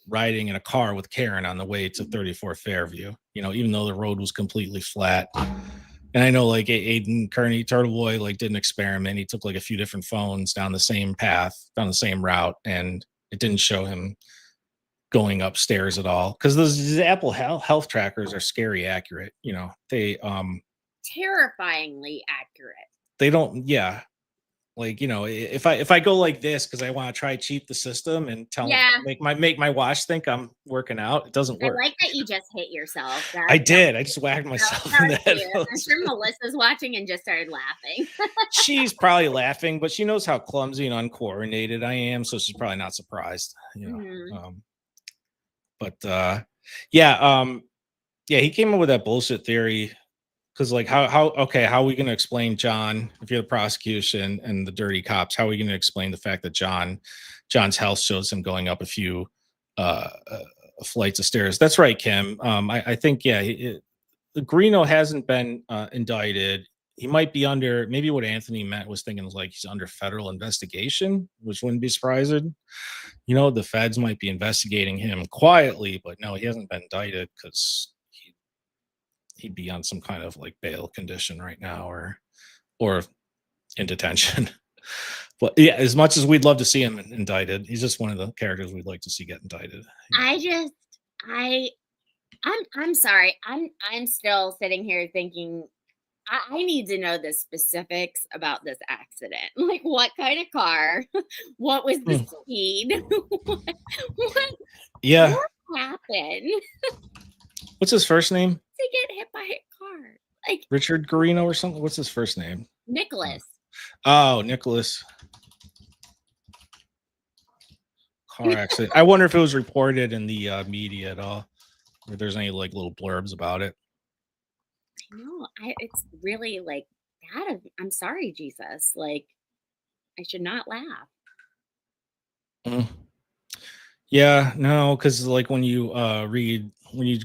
riding in a car with Karen on the way to 34 Fairview, even though the road was completely flat. And I know like Aiden Kearney, Turtle Boy, like did an experiment. He took like a few different phones down the same path, down the same route, and it didn't show him going upstairs at all, because those Apple health trackers are scary accurate. They terrifyingly accurate. They don't. Yeah, like if I go like this because I want to try cheat the system and make my watch think I'm working out, it doesn't work. I like that you just hit yourself. I just whacked myself in the head. I'm sure Melissa's watching and just started laughing. She's probably laughing, but she knows how clumsy and uncoordinated I am, so she's probably not surprised. He came up with that bullshit theory because like how are we going to explain John, if you're the prosecution and the dirty cops, how are we going to explain the fact that John's health shows him going up a few flights of stairs? That's right, Kim. I think Greeno hasn't been indicted. He might be under, maybe what Anthony meant was thinking was like he's under federal investigation, which wouldn't be surprising. The feds might be investigating him quietly, but no, he hasn't been indicted because he'd be on some kind of like bail condition right now or in detention. But yeah, as much as we'd love to see him indicted, he's just one of the characters we'd like to see get indicted. I'm sorry. I'm still sitting here thinking I need to know the specifics about this accident. Like what kind of car? What was the speed? What happened? What's his first name? To get hit by a car. Like Richard Guarino or something? What's his first name? Nicholas. Oh, Nicholas. Car accident. I wonder if it was reported in the media at all, or if there's any like little blurbs about it. No, it's really like that. I'm sorry, Jesus. Like, I should not laugh. Yeah, no, because like when you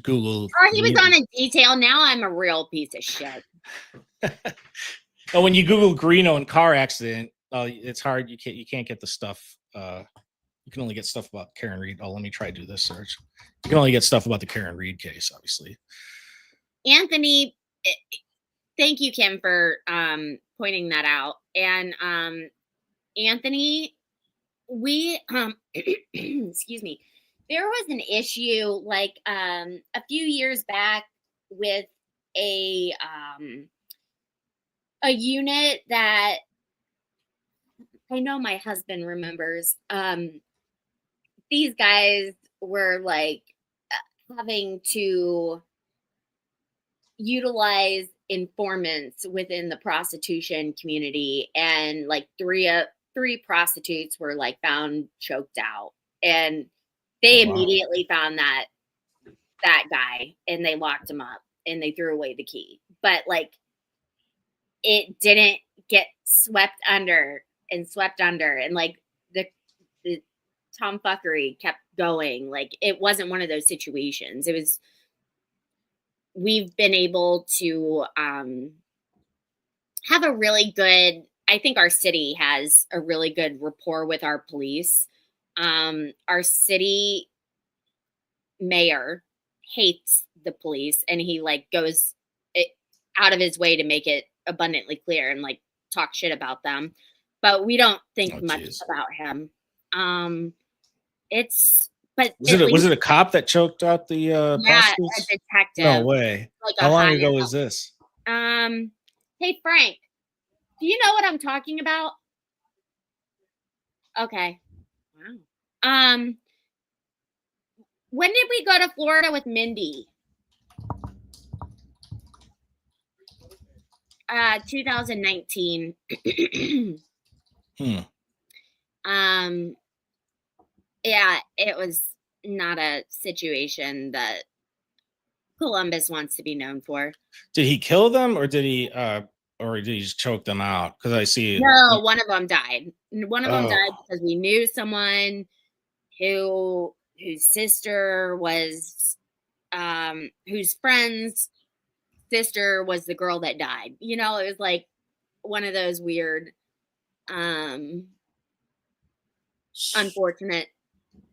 Google, he was on a detail. Now I'm a real piece of shit. Oh, when you Google Greeno and car accident, it's hard. You can't get the stuff. You can only get stuff about Karen Reed. Oh, let me try to do this search. You can only get stuff about the Karen Reed case, obviously. Anthony, thank you, Kim, for pointing that out. And Anthony, we excuse me, there was an issue like a few years back with a unit that I know my husband remembers. These guys were like having to utilize informants within the prostitution community, and like three prostitutes were like found choked out, and They wow. immediately found that guy and they locked him up and they threw away the key. But like it didn't get swept under and swept under, and like the tomfuckery kept going. Like it wasn't one of those situations. It was, we've been able to have a really good, I think our city has a really good rapport with our police. Our city mayor hates the police and he like goes it, out of his way to make it abundantly clear and like talk shit about them. But we don't think much about him. It's but was it a cop that choked out the yeah, prostitutes? a detective. No way. Like how long ago was this? Hey Frank, do you know what I'm talking about? Okay. Wow. When did we go to Florida with Mindy? 2019. Yeah, it was not a situation that Columbus wants to be known for. Did he kill them or did he just choke them out? Because I see no, one of them died. One of them died because we knew someone whose sister was whose friend's sister was the girl that died. You know, it was like one of those weird unfortunate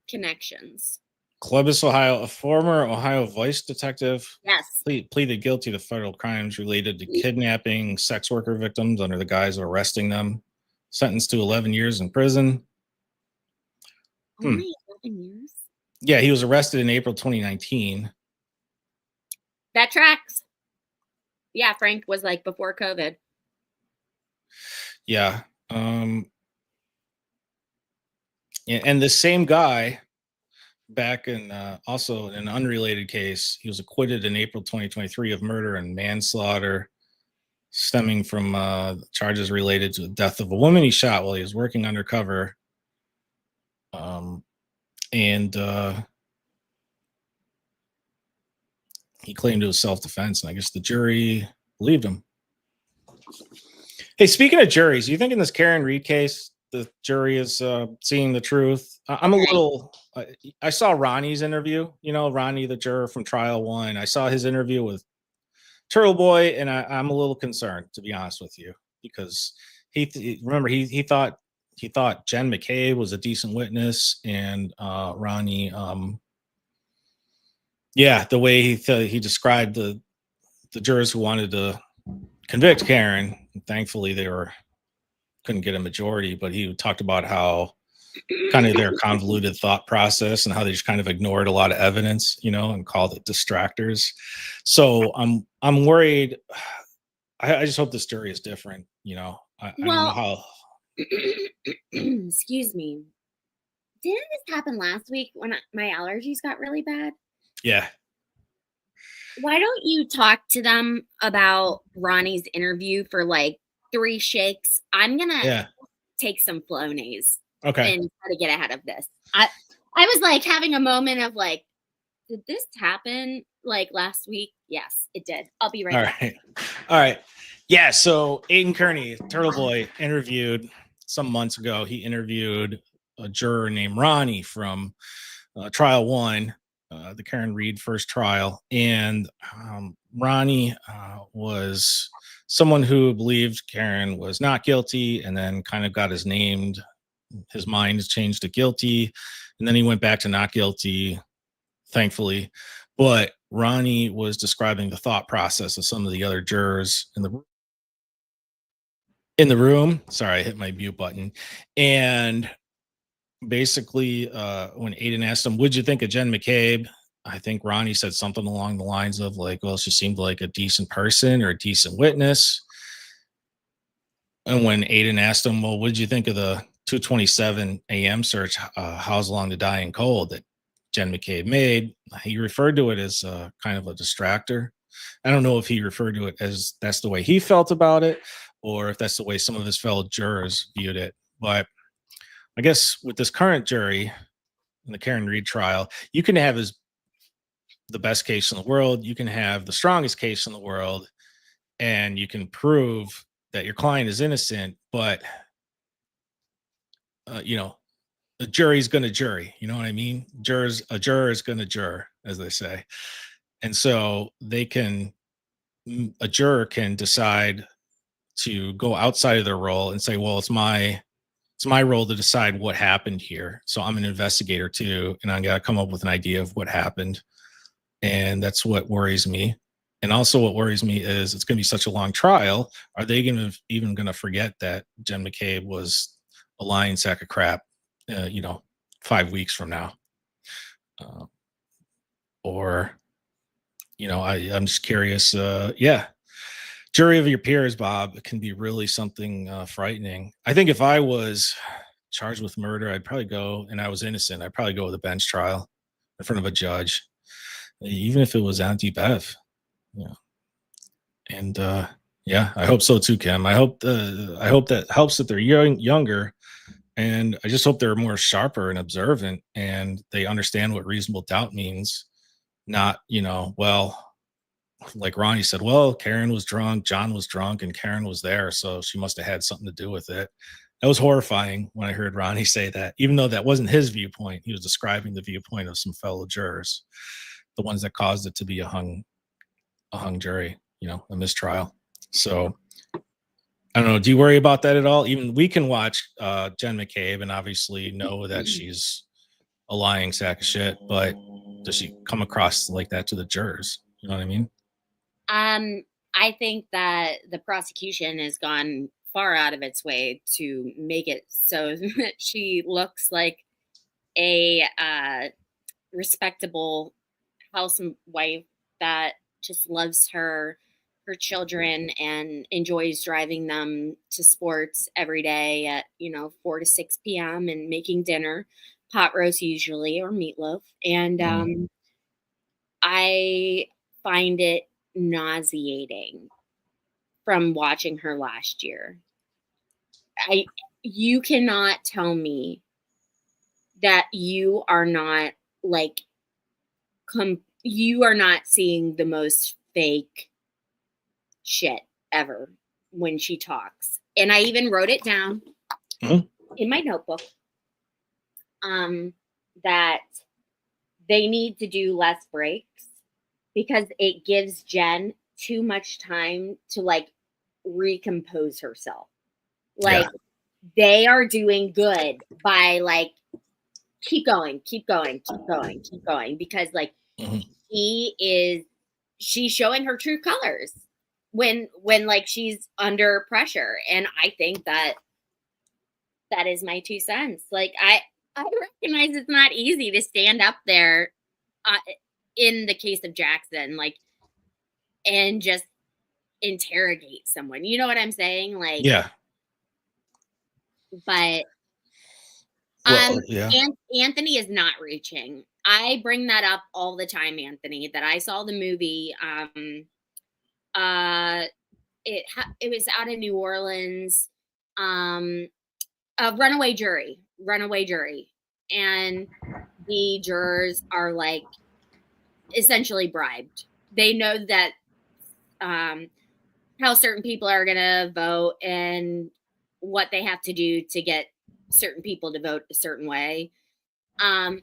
connections. Columbus, Ohio, a former Ohio Vice detective, yes, pleaded guilty to federal crimes related to kidnapping sex worker victims under the guise of arresting them. Sentenced to 11 years in prison. Only 11 years? Yeah, he was arrested in April 2019. That tracks. Yeah, Frank was like before COVID. Yeah. And the same guy back in also in an unrelated case, he was acquitted in April 2023 of murder and manslaughter stemming from charges related to the death of a woman he shot while he was working undercover. And he claimed it was self-defense, and I guess the jury believed him. Hey, speaking of juries, you think in this Karen Reed case, the jury is seeing the truth? I'm a little. I saw Ronnie's interview. You know, Ronnie, the juror from Trial 1. I saw his interview with Turtle Boy, and I'm a little concerned, to be honest with you, because he thought Jen McCabe was a decent witness, and Ronnie, the way he described the jurors who wanted to convict Karen, thankfully they couldn't get a majority, but he talked about how kind of their convoluted thought process and how they just kind of ignored a lot of evidence, you know, and called it distractors. So I'm worried. I just hope this jury is different, you know. I don't know how. Excuse me. Didn't this happen last week when my allergies got really bad? Yeah. Why don't you talk to them about Ronnie's interview for like 3 shakes? I'm gonna take some Flonase. Okay. And try to get ahead of this. I was like having a moment of like, did this happen like last week? Yes, it did. I'll be right back. All right. Yeah. So Aiden Kearney, Turtle Boy, interviewed some months ago. He interviewed a juror named Ronnie from Trial 1, the Karen Reed first trial. And Ronnie was someone who believed Karen was not guilty and then kind of got his mind changed to guilty. And then he went back to not guilty, thankfully. But Ronnie was describing the thought process of some of the other jurors in the room. Sorry, I hit my mute button. And basically, when Aiden asked him, what'd you think of Jen McCabe? I think Ronnie said something along the lines of like, well, she seemed like a decent person or a decent witness. And when Aiden asked him, well, what did you think of the 2:27 a.m. search, How's Long to Die in Cold, that Jen McCabe made, he referred to it as kind of a distractor. I don't know if he referred to it as that's the way he felt about it, or if that's the way some of his fellow jurors viewed it. But I guess with this current jury, in the Karen Reed trial, you can have the best case in the world, you can have the strongest case in the world, and you can prove that your client is innocent, but you know, the jury's going to jury. You know what I mean? A juror is going to juror, as they say, and so a juror can decide to go outside of their role and say, well, it's my role to decide what happened here. So I'm an investigator too, and I got to come up with an idea of what happened. And that's what worries me. And also what worries me is it's going to be such a long trial. Are they even going to forget that Jen McCabe was a lying sack of crap, 5 weeks from now? Or, I'm just curious. Yeah. Jury of your peers, Bob, can be really something frightening. I think if I was charged with murder, I'd probably go, and I was innocent, I'd probably go with a bench trial in front of a judge, even if it was anti-Bev. Yeah. And yeah, I hope so too, Kim. I hope that helps that they're younger, and I just hope they're more sharper and observant, and they understand what reasonable doubt means. Not, well, like Ronnie said, well, Karen was drunk, John was drunk, and Karen was there, so she must have had something to do with it. That was horrifying when I heard Ronnie say that, even though that wasn't his viewpoint. He was describing the viewpoint of some fellow jurors, the ones that caused it to be a hung jury, a mistrial. So I don't know. Do you worry about that at all? Even we can watch Jen McCabe and obviously know that she's a lying sack of shit, but does she come across like that to the jurors? You know what I mean? I think that the prosecution has gone far out of its way to make it so that she looks like a respectable housewife that just loves her children and enjoys driving them to sports every day at 4 to 6 p.m. and making dinner, pot roast usually, or meatloaf. And I find it nauseating from watching her last year. You cannot tell me that you are not like you are not seeing the most fake shit ever when she talks. And I even wrote it down in my notebook that they need to do less breaks because it gives Jen too much time to like recompose herself. Like they are doing good by like keep going because like she's showing her true colors when like she's under pressure. And I think that is my 2 cents. Like I recognize it's not easy to stand up there in the case of Jackson, like, and just interrogate someone. You know what I'm saying? Like, yeah. But Anthony is not reaching. I bring that up all the time, Anthony, that I saw the movie. It was out of New Orleans. A runaway jury. And the jurors are like essentially bribed. They know that how certain people are going to vote and what they have to do to get certain people to vote a certain way. I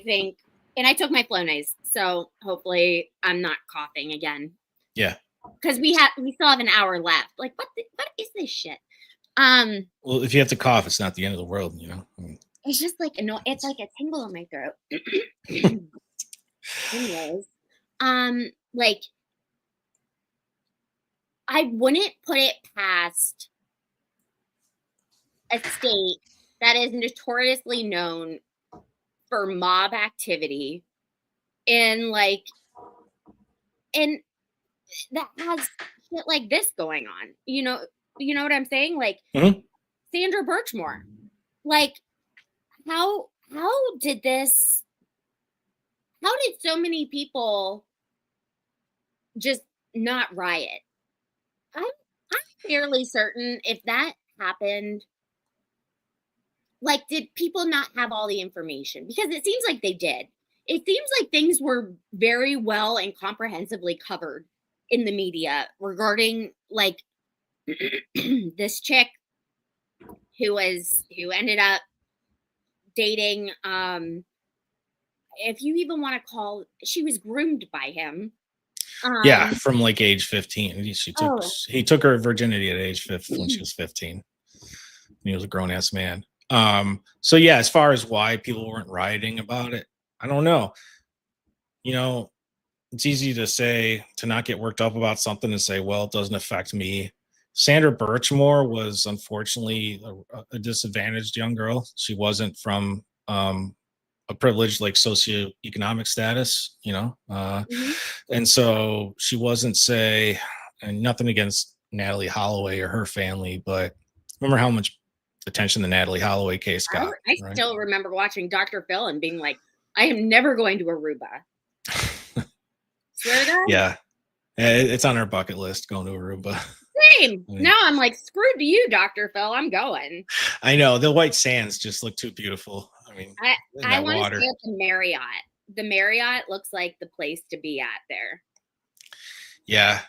think, and I took my Flonase, so hopefully I'm not coughing again. Yeah. Because we still have an hour left. Like, what is this shit? Well, if you have to cough, it's not the end of the world, It's just like it's like a tingle in my throat. Anyways, like I wouldn't put it past a state that is notoriously known for mob activity and that has shit like this going on. You know what I'm saying? Like Sandra Birchmore. Like how did so many people just not riot? I'm fairly certain if that happened like, did people not have all the information? Because it seems like they did. It seems like things were very well and comprehensively covered in the media regarding like this chick who ended up dating if you even want to call, she was groomed by him. Yeah, from like age 15. Oh, He took her virginity at age 15 when she was 15. He was a grown ass man. So yeah, as far as why people weren't rioting about it, I don't know. You know, it's easy to say, to not get worked up about something and say, well, it doesn't affect me. Sandra Birchmore was unfortunately a disadvantaged young girl. She wasn't from a privileged like socioeconomic status, mhm. and so she wasn't, say, and nothing against Natalie Holloway or her family, but remember how much attention the Natalie Holloway case got, I right? still remember watching Dr. Phil and being like, I am never going to Aruba. Swear to God. Yeah, it's on our bucket list going to Aruba. Same. I mean, Now I'm like, screw to you, Dr. Phil. I'm going. I know the white sands just look too beautiful. I mean, I in I that want to water. stay at the Marriott. The Marriott looks like the place to be at there. Yeah.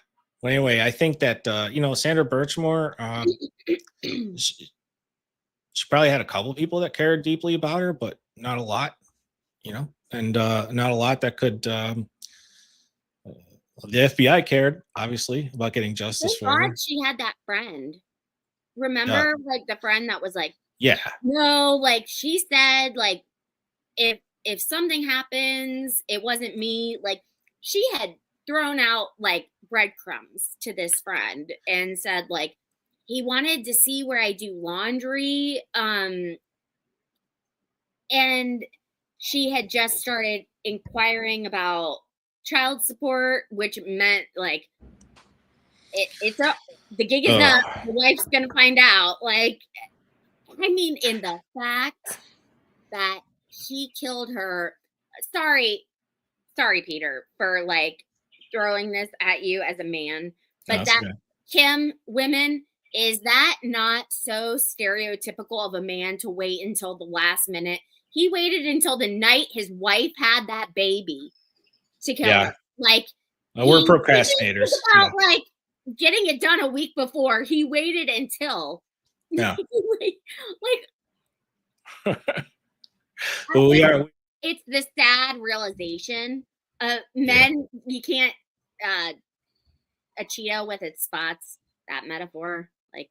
Well, anyway, I think that Sandra Birchmore, she probably had a couple people that cared deeply about her, but not a lot, and not a lot that could. The FBI cared, obviously, about getting justice Thank for God her. she had that friend. Uh, Remember, like the friend that was like, yeah, no, like she said, like if something happens, it wasn't me. Like she had thrown out like breadcrumbs to this friend and said like he wanted to see where I do laundry. And she had just started inquiring about child support, which meant like it's up. The gig is up. Ugh. The wife's gonna find out. Like, I mean, in the fact that he killed her. Sorry, sorry, Peter, for like throwing this at you as a man, No, but that's that okay. Kim women, is that not so stereotypical of a man to wait until the last minute? He waited until the night his wife had that baby to kill her. Yeah, Like we're he didn't think procrastinators. about like getting it done a week before. He waited until Yeah, like I well, we think are. it's the sad realization. Yeah, Men, you can't uh a cheetah with its spots, that metaphor. Like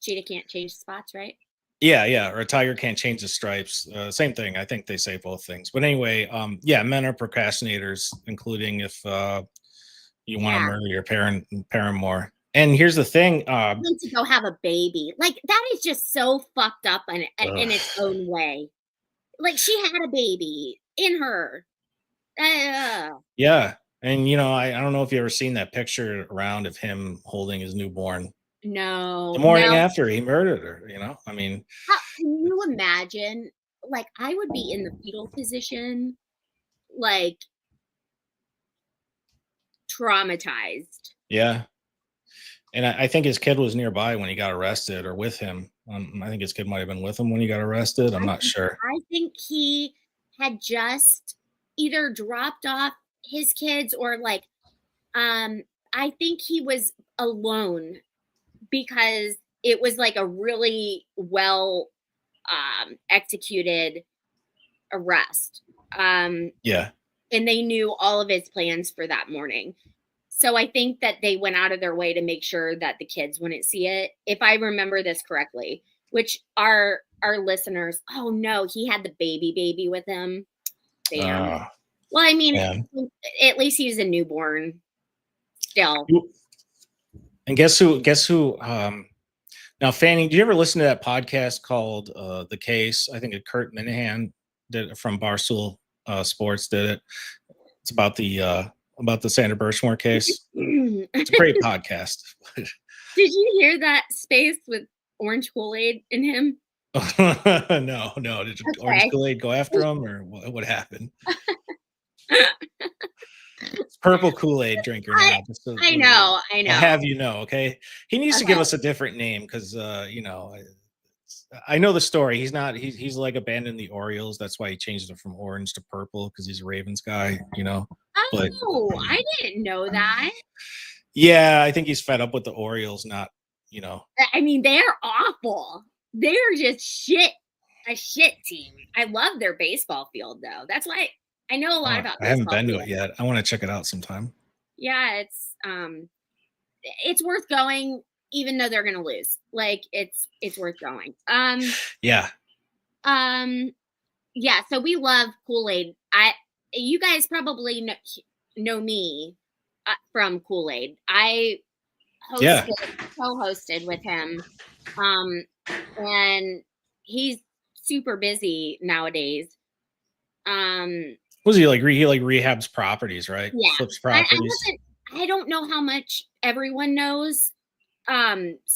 cheetah can't change spots, right? yeah. Or a tiger can't change the stripes. Same thing. I think they say both things. But anyway, yeah, men are procrastinators, including if you want to Yeah. murder your paramour. And here's the thing. Went to go have a baby. Like that is just so fucked up in its Ugh. own way. Like she had a baby in her. Yeah. And I don't know if you ever seen that picture around of him holding his newborn the No, morning no. after he murdered her. I mean, How can you it's, imagine? Like I would be in the fetal position, like traumatized. yeah. And I think his kid was nearby when he got arrested or with him. I think his kid might have been with him when he got arrested. I'm not sure. I think he had just either dropped off his kids or like um I think he was alone because it was like a really well executed arrest. Yeah. And they knew all of his plans for that morning. So I think that they went out of their way to make sure that the kids wouldn't see it. If I remember this correctly, which our listeners, oh no, he had the baby with him. Damn. Oh, Well, I mean, man. at least he's a newborn still. And guess who? Now, Fanny, did you ever listen to that podcast called The Case? I think Kurt Minahan did it, from Barstool Sports did it. It's about the Sandra Birchmore case. Did It's a great podcast. you hear that space with orange Kool-Aid in him? No. Did Orange Okay. Kool-Aid go after him, or what happened? It's purple Kool-Aid drinker I now. Just so I know, I I'll know. have okay? He needs to give Okay. us a different name because I know the story. He's like abandoned the Orioles. That's why he changed it from orange to purple, because he's a Ravens guy, But Oh, I didn't know that. yeah, I think he's fed up with the Orioles, not, I mean, they're awful. They're just a shit team. I love their baseball field though. That's why I know a lot about I haven't baseball been to field. it yet. I want to check it out sometime. Yeah, it's worth going even though they're gonna lose. Like it's worth going. Yeah. Yeah, so we love Kool-Aid. You guys probably know me from Kool-Aid. I Yeah. co-hosted with him. And he's super busy nowadays. Was he like he like rehabs properties, right? Yeah. Flips properties. I don't know how much everyone knows. So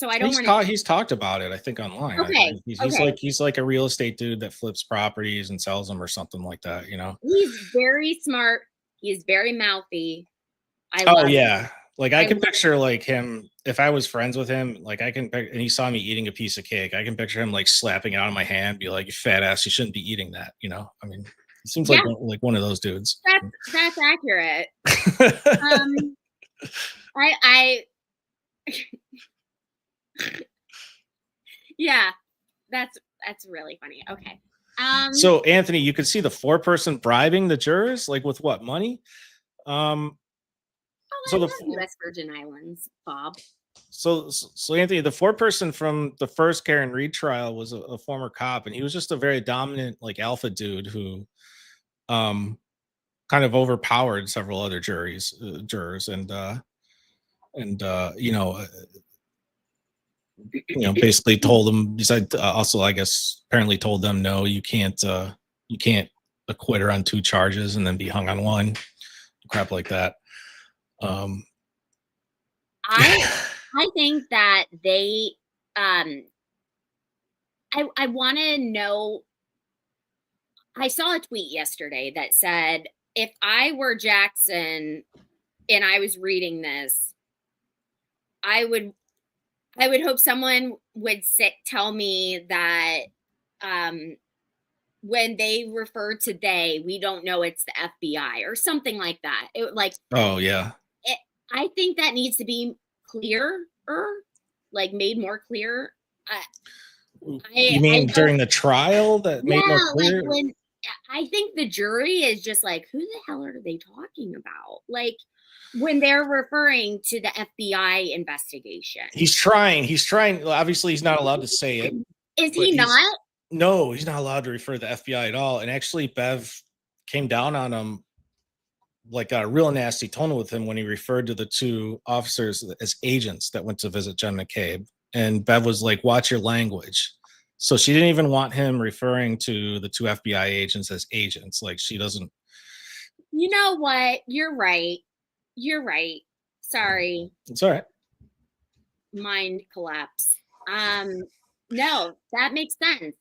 I don't want to. He's talked about it, I think, online. Okay. He's like a real estate dude that flips properties and sells them or something like that, He's very smart. He's very mouthy. I love yeah. him. Like I can picture like him, if I was friends with him, like and he saw me eating a piece of cake, I can picture him like slapping it out of my hand, be like, "You fat ass, you shouldn't be eating that." I mean, it seems like one of those dudes. That's accurate. I yeah, that's really funny. Okay. So Anthony, you could see the 4-person bribing the jurors, like with what money? So the U.S. Virgin Islands, Bob. So Anthony, the 4-person from the first Karen Reed trial was a former cop, and he was just a very dominant, like alpha dude who, kind of overpowered several other jurors, and basically told them. Besides, also, I guess, apparently told them, no, you can't acquit her on 2 charges and then be hung on 1, crap like that. I think that they I want to know. I saw a tweet yesterday that said, if I were Jackson and I was reading this, I would hope someone would tell me that when they refer to they, we don't know it's the FBI or something like that. Oh yeah. I think that needs to be clearer, like made more clear. You mean during the trial that made more clear? Like when I think the jury is just like, who the hell are they talking about? Like when they're referring to the FBI investigation. He's trying. Obviously, he's not allowed to say it. Is he not? No, he's not allowed to refer to the FBI at all. And actually, Bev came down on him, like got a real nasty tone with him when he referred to the 2 officers as agents that went to visit Jen McCabe. And Bev was like, watch your language. So she didn't even want him referring to the 2 FBI agents as agents. Like, she doesn't. You know what? You're right. Sorry. It's all right. Mind collapse. No, that makes sense.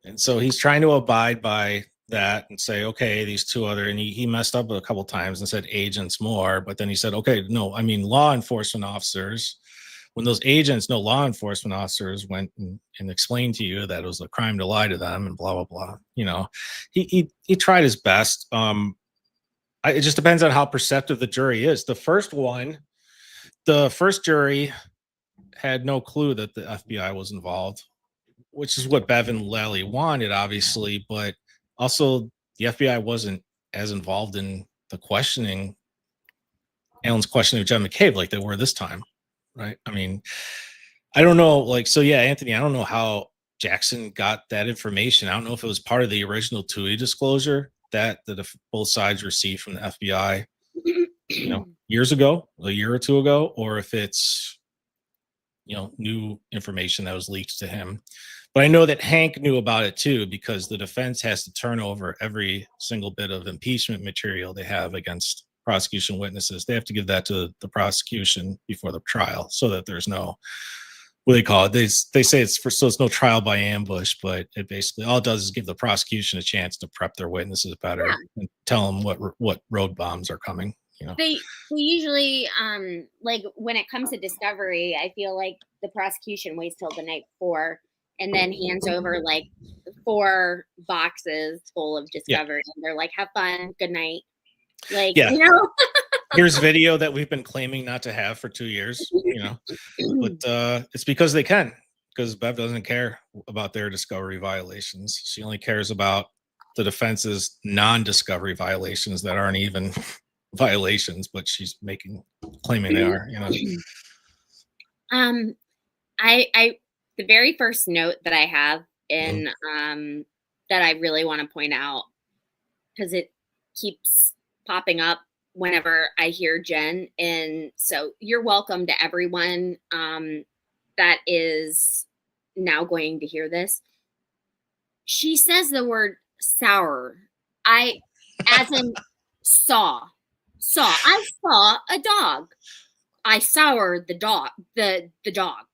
And so he's trying to abide by that and say, okay, these 2 other, and he messed up a couple times and said agents more, but then he said, okay, no, I mean law enforcement officers. When those agents, no law enforcement officers went and explained to you that it was a crime to lie to them and blah, blah, blah. He tried his best. It just depends on how perceptive the jury is. The first jury had no clue that the FBI was involved, which is what Bev and Lally wanted, obviously, but also the FBI wasn't as involved in the questioning, Alan's questioning of Jen McCabe like they were this time, right? I mean, I don't know, like, so yeah, Anthony, I don't know how Jackson got that information. I don't know if it was part of the original TUI disclosure that both sides received from the FBI, years ago, a year or 2 ago, or if it's, new information that was leaked to him. But I know that Hank knew about it too, because the defense has to turn over every single bit of impeachment material they have against prosecution witnesses. They have to give that to the prosecution before the trial, so that there's no, what they call it, they say so it's no trial by ambush, but it basically all it does is give the prosecution a chance to prep their witnesses better and tell them what road bombs are coming. They usually like when it comes to discovery, I feel like the prosecution waits till the night before and then hands over like 4 boxes full of Discovery. And they're like, have fun, good night. Like, Yeah. you know, Here's video that we've been claiming not to have for 2 years, you know, but it's because they can, because Bev doesn't care about their Discovery violations. She only cares about the defense's non-Discovery violations that aren't even violations, but she's claiming they are, you know. I the very first note that I have in that I really want to point out, because it keeps popping up whenever I hear Jen. And so you're welcome to everyone that is now going to hear this. She says the word sour. As in saw. I saw a dog. I soured the dog. The dog.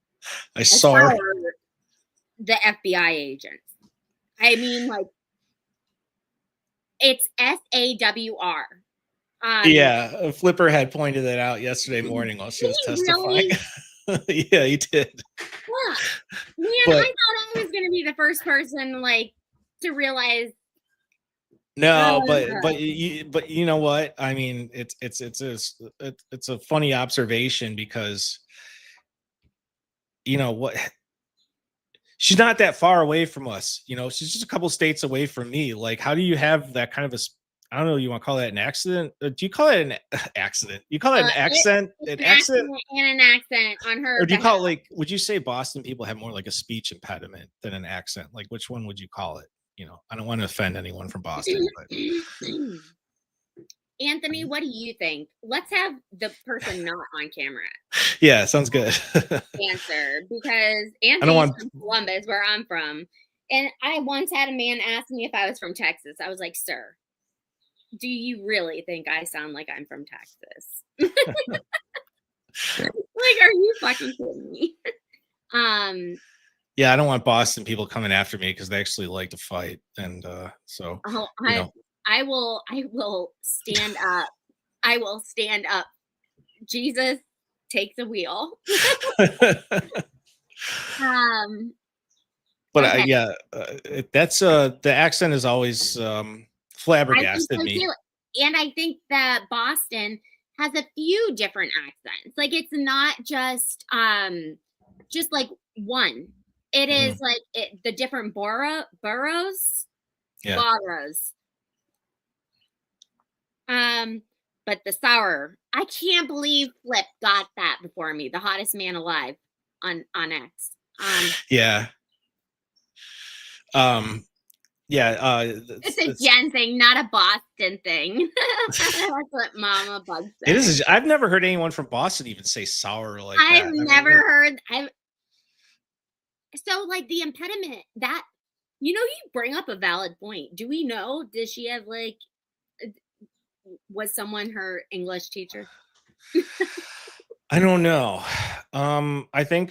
I soured the FBI agents. I mean, like, it's SAWR. Yeah, Flipper had pointed that out yesterday morning while she was testifying. Really? Yeah, he did. Yeah. Man, but, I thought I was going to be the first person, like, to realize. No, but you know what? I mean, it's a funny observation, because you know what? She's not that far away from us. You know, she's just a couple states away from me. Like, how do you have that kind of a, I don't know, you want to call that an accident? Do you call it an accident? You call it an accent? An accent and an accent on her. Or do you call it, like, would you say Boston people have more like a speech impediment than an accent? Like, which one would you call it? You know, I don't want to offend anyone from Boston, but Anthony, what do you think? Let's have the person not on camera. Yeah, sounds good. Answer, because Anthony's from Columbus, where I'm from. And I once had a man ask me if I was from Texas. I was like, sir, do you really think I sound like I'm from Texas? Like, are you fucking kidding me? Yeah, I don't want Boston people coming after me, because they actually like to fight. And so I will stand up. I will stand up. Jesus, take the wheel. But okay. That's the accent is always flabbergasted me. Too. And I think that Boston has a few different accents. Like, it's not just like one. It is like the different boroughs. Yeah. Boroughs. But the sour, I can't believe Flip got that before me. The hottest man alive on X. Yeah. It's a Jen thing, not a Boston thing. That's what Mama Bug said. It is. I've never heard anyone from Boston even say sour like that. I've never heard. So, like, the impediment that, you know, you bring up a valid point. Do we know? Does she have, like, was someone her English teacher? I don't know. I think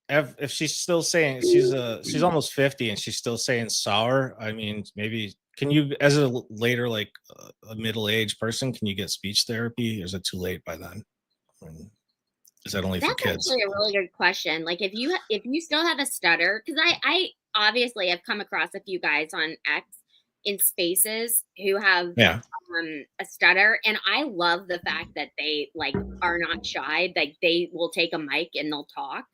if she's still saying she's almost 50 and she's still saying sour, I mean, maybe can you, as a later, like a middle-aged person, can you get speech therapy, or is it too late by then? Is that only for kids? That's actually a really good question. Like, if you still have a stutter, because I obviously have come across a few guys on X in spaces who have a stutter, and I love the fact that they, like, are not shy. Like, they will take a mic and they'll talk,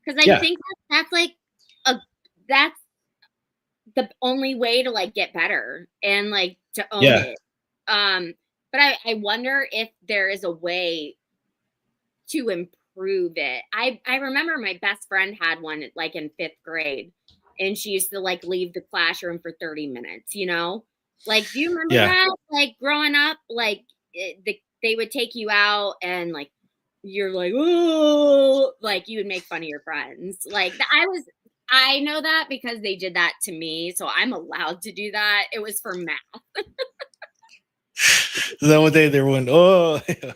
because I think that's like that's the only way to, like, get better and, like, to own it. But I wonder if there is a way to improve it. I remember my best friend had one, like, in 5th grade, and she used to, like, leave the classroom for 30 minutes, you know? Like, do you remember that? Like, growing up, like, they would take you out, and, like, you're like, oh, like, you would make fun of your friends. Like, I know that because they did that to me, so I'm allowed to do that. It was for math. Is that what they went? Oh, okay.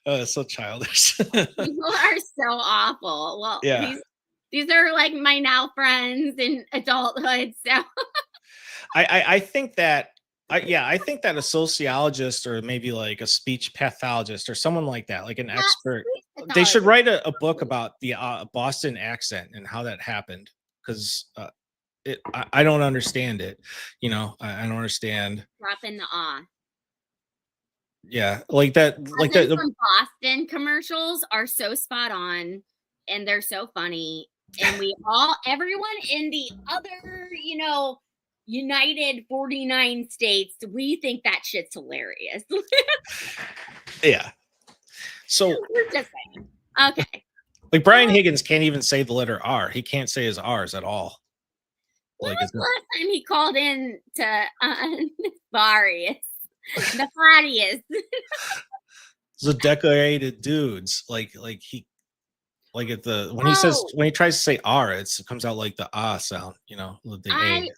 It's so childish. People are so awful. Well, yeah. These are, like, my now friends in adulthood. So I think that I think that a sociologist, or maybe like a speech pathologist or someone like that, like an expert. They should write a book about the Boston accent and how that happened, because I don't understand it. I don't understand. Drop in the awe. Yeah, like that, like Cousins that. from Boston commercials are so spot on, and they're so funny. And everyone in the other, United 49 states, we think that shit's hilarious. Yeah. So We're just saying. Okay. like Brian Higgins can't even say the letter R. He can't say his R's at all. When Like, was the last time he called in to Nefarious? Nefarious. the decorated dudes. Like he, like at the when he says, when he tries to say R, it comes out like the ah sound. The A.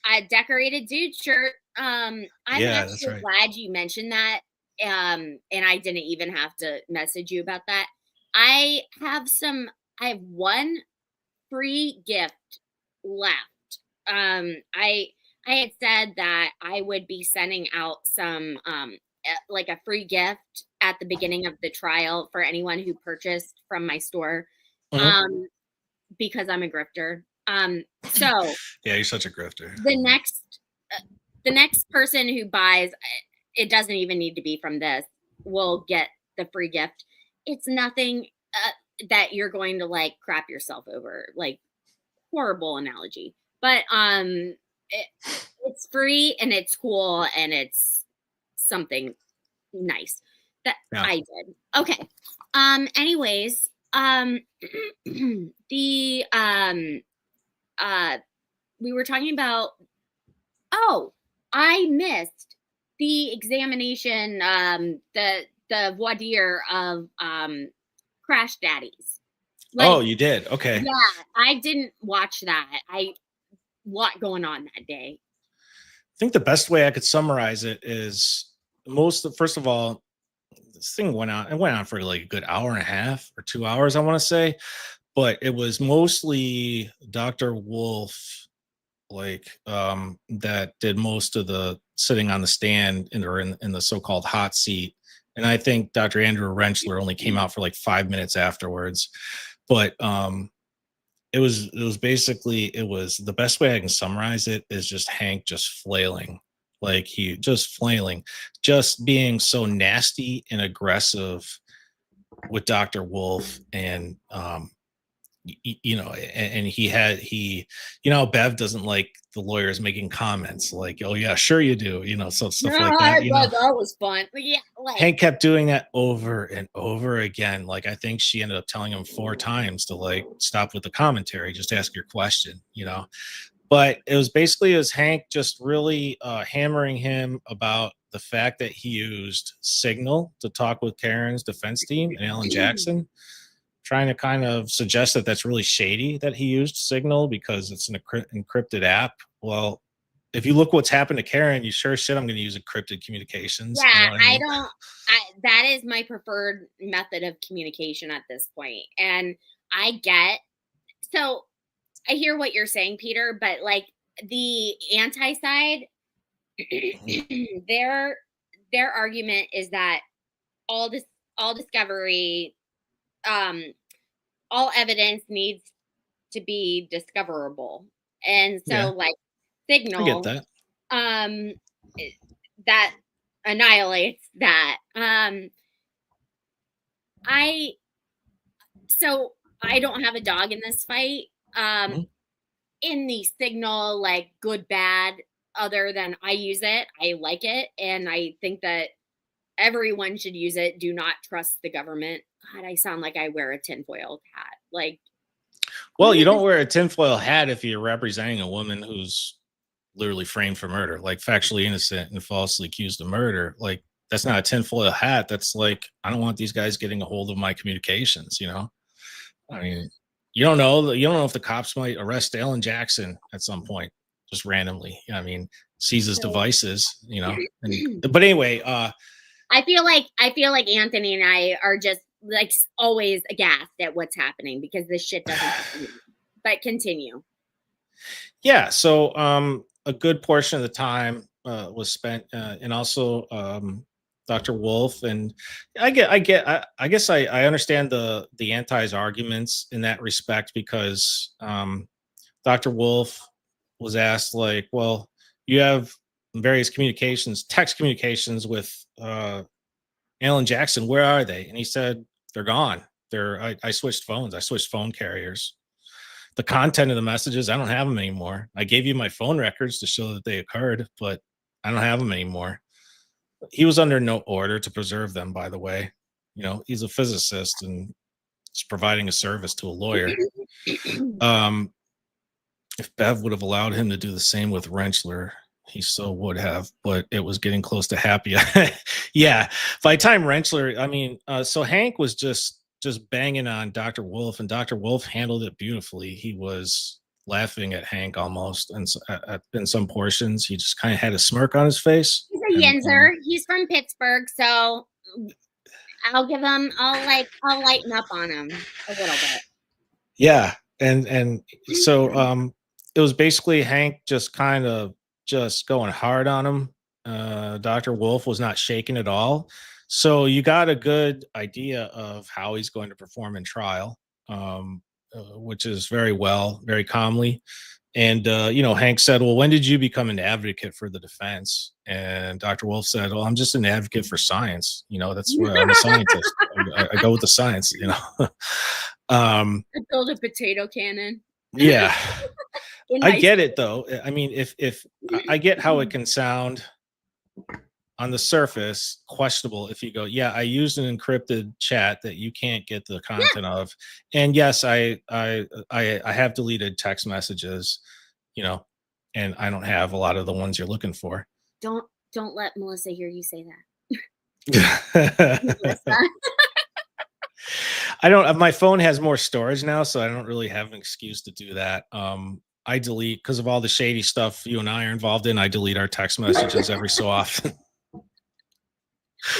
A decorated dude shirt. I'm Yeah, that's actually right. glad you mentioned that. And I didn't even have to message you about that. I have one free gift left. I had said that I would be sending out some like a free gift at the beginning of the trial for anyone who purchased from my store. Mhm. Because I'm a grifter. So Yeah, you're such a grifter. the next person who buys, it doesn't even need to be from this, will get the free gift. It's nothing that you're going to like crap yourself over. Like, horrible analogy, but it's free and it's cool and it's something nice that I did. Okay. Anyways, the we were talking about, I missed the examination, the voir dire of Crash Daddies. Oh, you did? Okay. Yeah, I didn't watch that. Lot going on that day. I think the best way I could summarize it is first of all, this thing went on. It went on for like a good hour and a half or 2 hours, I want to say, but it was mostly Dr. Wolf, that did most of the sitting on the stand in the so-called hot seat. And I think Dr. Andrew Renchler only came out for like 5 minutes afterwards. But it was basically, it was the best way I can summarize it is just Hank just flailing, like he just flailing, just being so nasty and aggressive with Dr. Wolf. And and Bev doesn't like the lawyers making comments like, oh yeah, sure you do, so stuff like that. That was fun. Yeah, Hank kept doing that over and over again. Like, I think she ended up telling him 4 times to like stop with the commentary, just ask your question. But it was Hank just really hammering him about the fact that he used Signal to talk with Karen's defense team and Alan Jackson, trying to kind of suggest that that's really shady that he used Signal because it's an encrypted app. Well, if you look what's happened to Karen, you sure shit I'm going to use encrypted communications. Yeah, I mean? that is my preferred method of communication at this point. And so I hear what you're saying, Peter, but like the anti side, their argument is that all discovery, all evidence needs to be discoverable. And so like Signal, I get that. That annihilates that. I don't have a dog in this fight. In the Signal, like good, bad, other than I use it, I like it, and I think that everyone should use it. Do not trust the government. God, I sound like I wear a tinfoil hat. Like, well, you don't wear a tinfoil hat if you're representing a woman who's literally framed for murder, like factually innocent and falsely accused of murder. Like, that's not a tinfoil hat. That's like, I don't want these guys getting a hold of my communications. I mean, you don't know if the cops might arrest Alan Jackson at some point, just randomly. I mean, seize his devices. But anyway, I feel like Anthony and I are just like always aghast at what's happening because this shit doesn't happen. But continue. Yeah. So a good portion of the time was spent, and also Dr. Wolf, and I guess I understand the anti's arguments in that respect because Dr. Wolf was asked like, well, you have various text communications with Alan Jackson. Where are they? And he said they're gone. I switched phones. I switched phone carriers. The content of the messages, I don't have them anymore. I gave you my phone records to show that they occurred, but I don't have them anymore. He was under no order to preserve them, by the way. He's a physicist and he's providing a service to a lawyer. If Bev would have allowed him to do the same with Rentschler, he so would have, but it was getting close to happy. Yeah. By the time Rentschler, so Hank was just banging on Dr. Wolf, and Dr. Wolf handled it beautifully. He was laughing at Hank almost, and in some portions, he just kind of had a smirk on his face. He's a Yinzer. He's from Pittsburgh, so I'll give him. I'll lighten up on him a little bit. Yeah, and so it was basically Hank just kind of just going hard on him. Dr. Wolf was not shaken at all. So you got a good idea of how he's going to perform in trial, which is very calmly. And, Hank said, well, when did you become an advocate for the defense? And Dr. Wolf said, well, I'm just an advocate for science. That's where I'm a scientist. I go with the science, I build a potato cannon. Yeah. I get it though. I mean, if I get how it can sound on the surface questionable if you go, yeah, I used an encrypted chat that you can't get the content of, and yes, I have deleted text messages, and I don't have a lot of the ones you're looking for. Don't let Melissa hear you say that. I don't. My phone has more storage now, so I don't really have an excuse to do that. I delete because of all the shady stuff you and I are involved in. I delete our text messages every so often.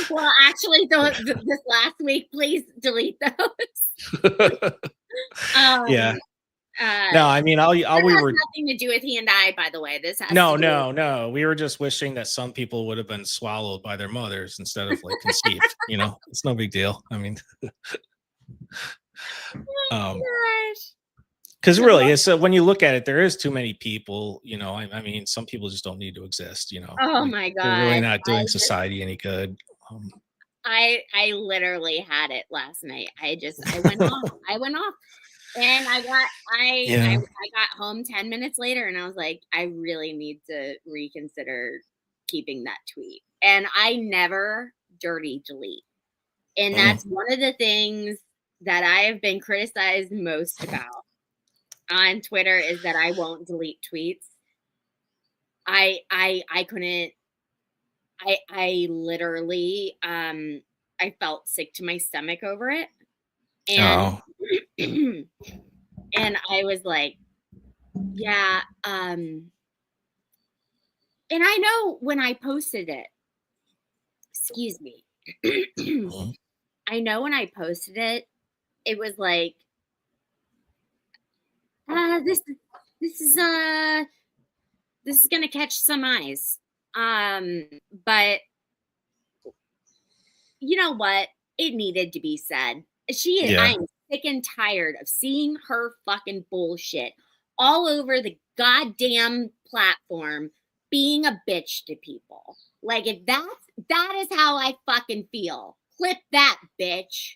Well, actually, this last week, please delete those. Yeah. No, I mean, we were nothing to do with he and I. By the way, this has no. We were just wishing that some people would have been swallowed by their mothers instead of like conceived. It's no big deal. I mean, because really, it's when you look at it, there is too many people. I mean, some people just don't need to exist. Oh my god, they're really not doing society any good. I literally had it last night. I went off. I went off, and I got home 10 minutes later, and I was like, I really need to reconsider keeping that tweet. And I never dirty delete, and that's one of the things that I have been criticized most about on Twitter is that I won't delete tweets. I couldn't. I literally I felt sick to my stomach over it, and and I was like, yeah, and I know when I posted it, excuse me, I know when I posted it, it was like, this is gonna catch some eyes, but you know what? It needed to be said. I'm sick and tired of seeing her fucking bullshit all over the goddamn platform being a bitch to people. Like, if that is how I fucking feel. Clip that, bitch.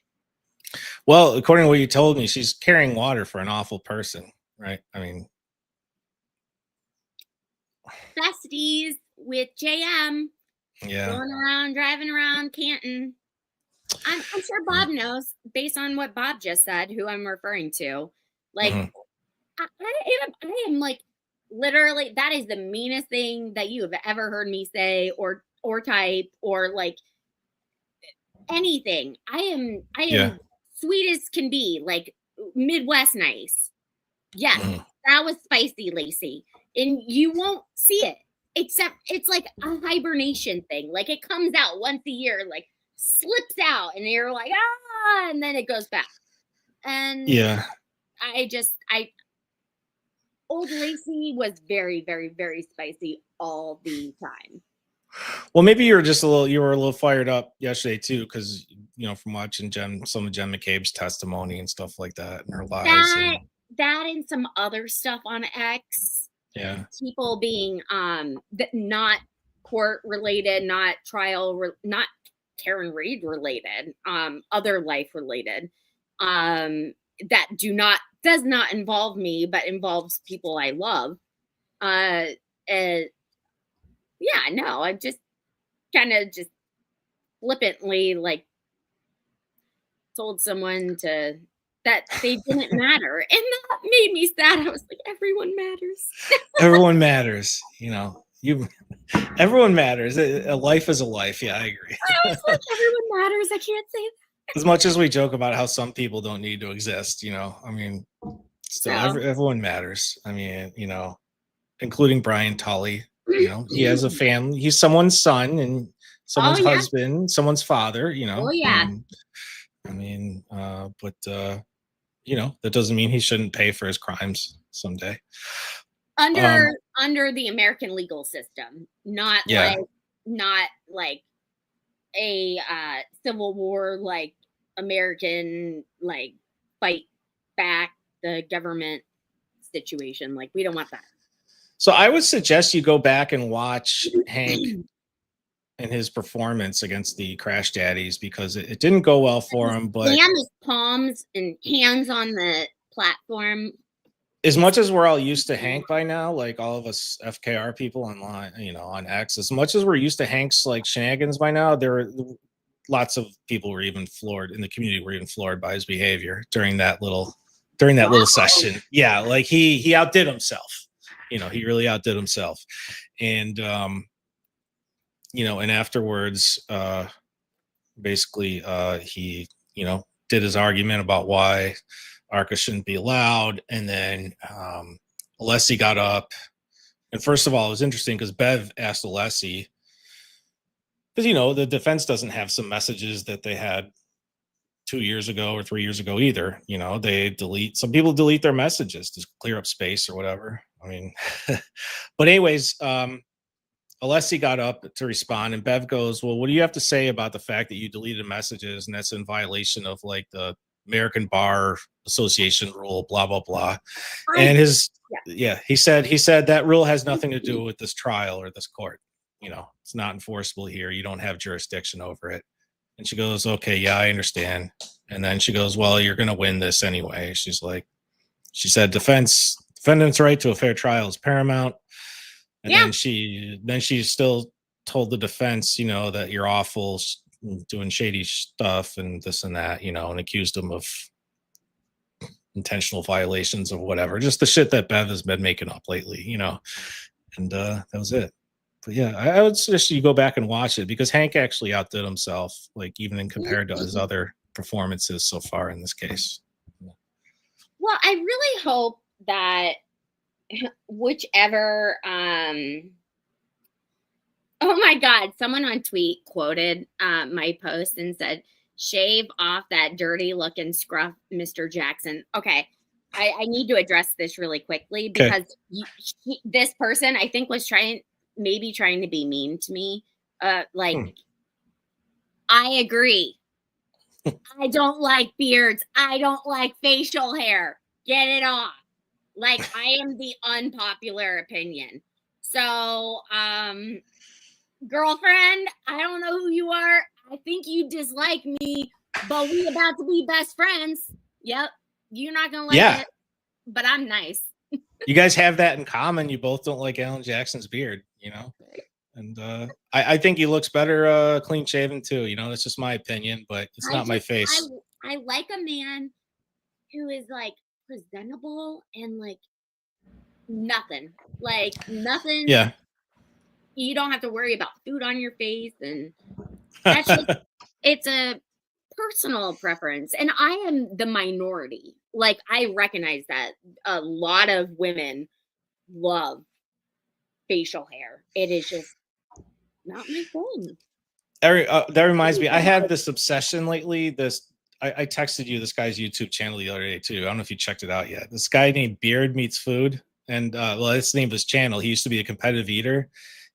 Well, according to what you told me, she's carrying water for an awful person, right? I mean, besties with JM. Yeah. Going around, driving around Canton. I'm sure Bob knows, based on what Bob just said, who I'm referring to. Like, I am like, literally, that is the meanest thing that you have ever heard me say or type or like anything. I am sweet as can be, like Midwest nice. Yes, that was spicy, Lacey. And you won't see it. Except it's like a hibernation thing. Like, it comes out once a year, like slips out, and you're like, and then it goes back. And old Lacey was very, very, very spicy all the time. Well, maybe you were a little fired up yesterday too, because from watching some of Jen McCabe's testimony and stuff like that, and her lies, That and that and some other stuff on X. yeah, People being not court related, not not Karen Reed related, other life related, that does not involve me, but involves people I love. Uh, uh yeah, no, I just kind of just flippantly like told someone that they didn't matter, and that made me sad. I was like, everyone matters. everyone matters. Everyone matters. A life is a life. Yeah, I agree. I was like, everyone matters. I can't say that. As much as we joke about how some people don't need to exist, I mean, still, So, everyone matters. I mean, including Brian Tully. He has a family. He's someone's son and oh someone's yeah, husband, someone's father. oh yeah. I mean, but that doesn't mean he shouldn't pay for his crimes someday. Under the American legal system, not Yeah. like a Civil War like American like fight back the government situation. Like, we don't want that. So I would suggest you go back and watch Hank and his performance against the Crash Daddies, because it didn't go well for him. But Slam his palms and hands on the platform. as much as we're all used to Hank by now, like all of us FKR people online, on X, as much as we're used to Hank's like shenanigans by now, there were lots of people were even floored in the community, were even floored by his behavior during that little session. Yeah, like he outdid himself. He really outdid himself. And and afterwards, basically he, did his argument about why ARCA shouldn't be allowed. And then Alessi got up. And first of all, it was interesting because Bev asked Alessi, because, the defense doesn't have some messages that they had 2 years ago or 3 years ago either. Some people delete their messages to clear up space or whatever. I mean, but anyways, Alessi got up to respond, and Bev goes, well, what do you have to say about the fact that you deleted messages and that's in violation of like the American Bar Association rule, blah, blah, blah. And he said that rule has nothing to do with this trial or this court. It's not enforceable here. You don't have jurisdiction over it. And she goes, okay, yeah, I understand. And then she goes, well, you're going to win this anyway. She said, defendant's right to a fair trial is paramount. And then she still told the defense, that you're awful, doing shady stuff and this and that, and accused him of intentional violations of whatever, just the shit that Bev has been making up lately, and that was it. But yeah, I would suggest you go back and watch it, because Hank actually outdid himself, like even in compared to his other performances so far in this case. Well, I really hope that whichever oh my god, someone on tweet quoted my post and said, shave off that dirty looking scruff, Mr. Jackson. Okay, I need to address this really quickly, because this person, I think, was trying to be mean to me. I agree. I don't like beards. I don't like facial hair. Get it off. Like, I am the unpopular opinion. So, girlfriend, I don't know who you are. I think you dislike me, but we about to be best friends. Yep. You're not going to like it, but I'm nice. You guys have that in common. You both don't like Alan Jackson's beard, and I think he looks better clean shaven too. That's just my opinion, but it's not my face. I like a man who is like presentable and like nothing. Yeah. You don't have to worry about food on your face, and that's just, it's a personal preference, and I am the minority. Like, I recognize that a lot of women love facial hair. It is just not my thing. That reminds me, I had this obsession lately. I texted you this guy's YouTube channel the other day too. I don't know if you checked it out yet. This guy named Beard Meets Food, and his name of his channel. He used to be a competitive eater,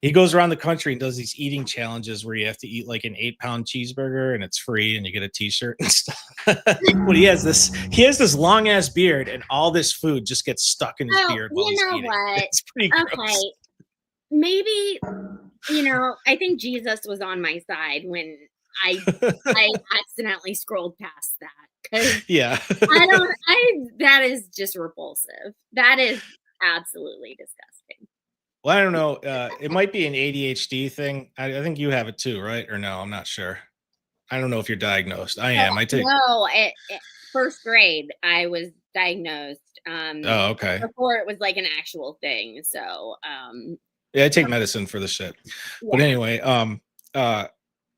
He goes around the country and does these eating challenges where you have to eat like an 8-pound cheeseburger and it's free and you get a t-shirt and stuff. But he has this long ass beard and all this food just gets stuck in his Oh, beard while you he's know eating. what? It's pretty Okay, gross. maybe, I think Jesus was on my side when I accidentally scrolled past that, because Yeah. that is just repulsive. That is absolutely disgusting. Well, I don't know. It might be an ADHD thing. I think you have it too, right? Or no, I'm not sure. I don't know if you're diagnosed. I am. I take. No, first grade, I was diagnosed, Oh, okay. before it was like an actual thing. So, Yeah, I take medicine for the shit. But yeah. anyway,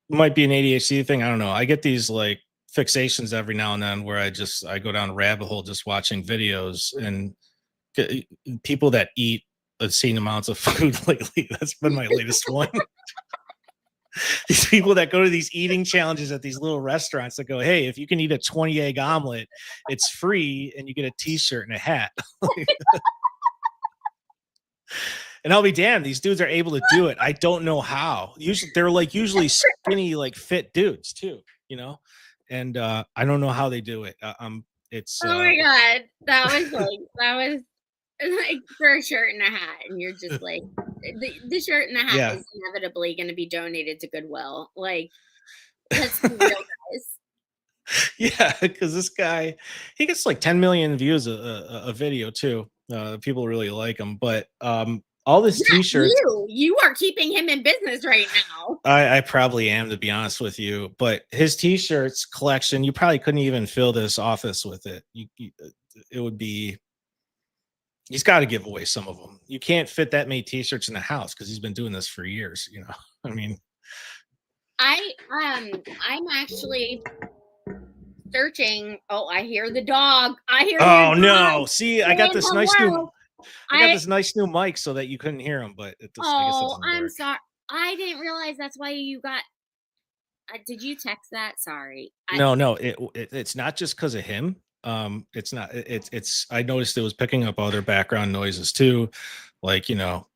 might be an ADHD thing. I don't know. I get these like fixations every now and then where I go down a rabbit hole just watching videos and people that eat obscene amounts of food lately. That's been my latest one. These people that go to these eating challenges at these little restaurants that go, hey, if you can eat a 20 egg omelet, it's free and you get a t-shirt and a hat. And I'll be damned, these dudes are able to do it. I don't know how. Usually they're like usually skinny, like fit dudes too, And I don't know how they do it. It's Oh my God. That was like for a shirt and a hat. And you're just like, the shirt and the hat yeah. is inevitably going to be donated to Goodwill. Like, let's be real, guys. Yeah, because this guy, he gets like 10 million views a video too. People really like him, but all this Yeah, t-shirts. you are keeping him in business right now. I probably am, to be honest with you, but his t-shirts collection, you probably couldn't even fill this office with it. It would be. He's got to give away some of them. You can't fit that many t-shirts in the house because he's been doing this for years. I mean, I'm actually searching. Oh, I hear the dog. I hear oh your no! dog See, I got saying this hello. nice new mic so that you couldn't hear him, but I guess it Oh, doesn't I'm work. sorry. I didn't realize that's why you got. Did you text that? Sorry. No, it's not just because of him. It's not. It's. I noticed it was picking up other background noises too, like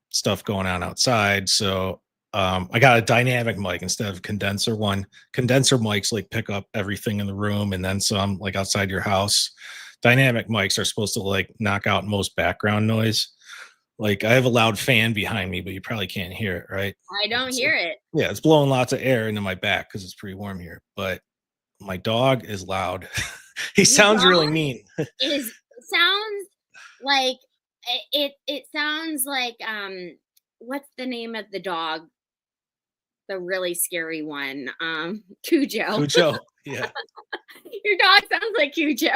stuff going on outside. So I got a dynamic mic instead of condenser one. Condenser mics like pick up everything in the room and then some, like outside your house. Dynamic mics are supposed to like knock out most background noise. Like I have a loud fan behind me, but you probably can't hear it, right? I don't hear it. Yeah, it's blowing lots of air into my back because it's pretty warm here. But my dog is loud. He Your sounds really dog mean. sounds like it sounds like what's the name of the dog? The really scary one. Cujo. Cujo. Yeah. Your dog sounds like Cujo.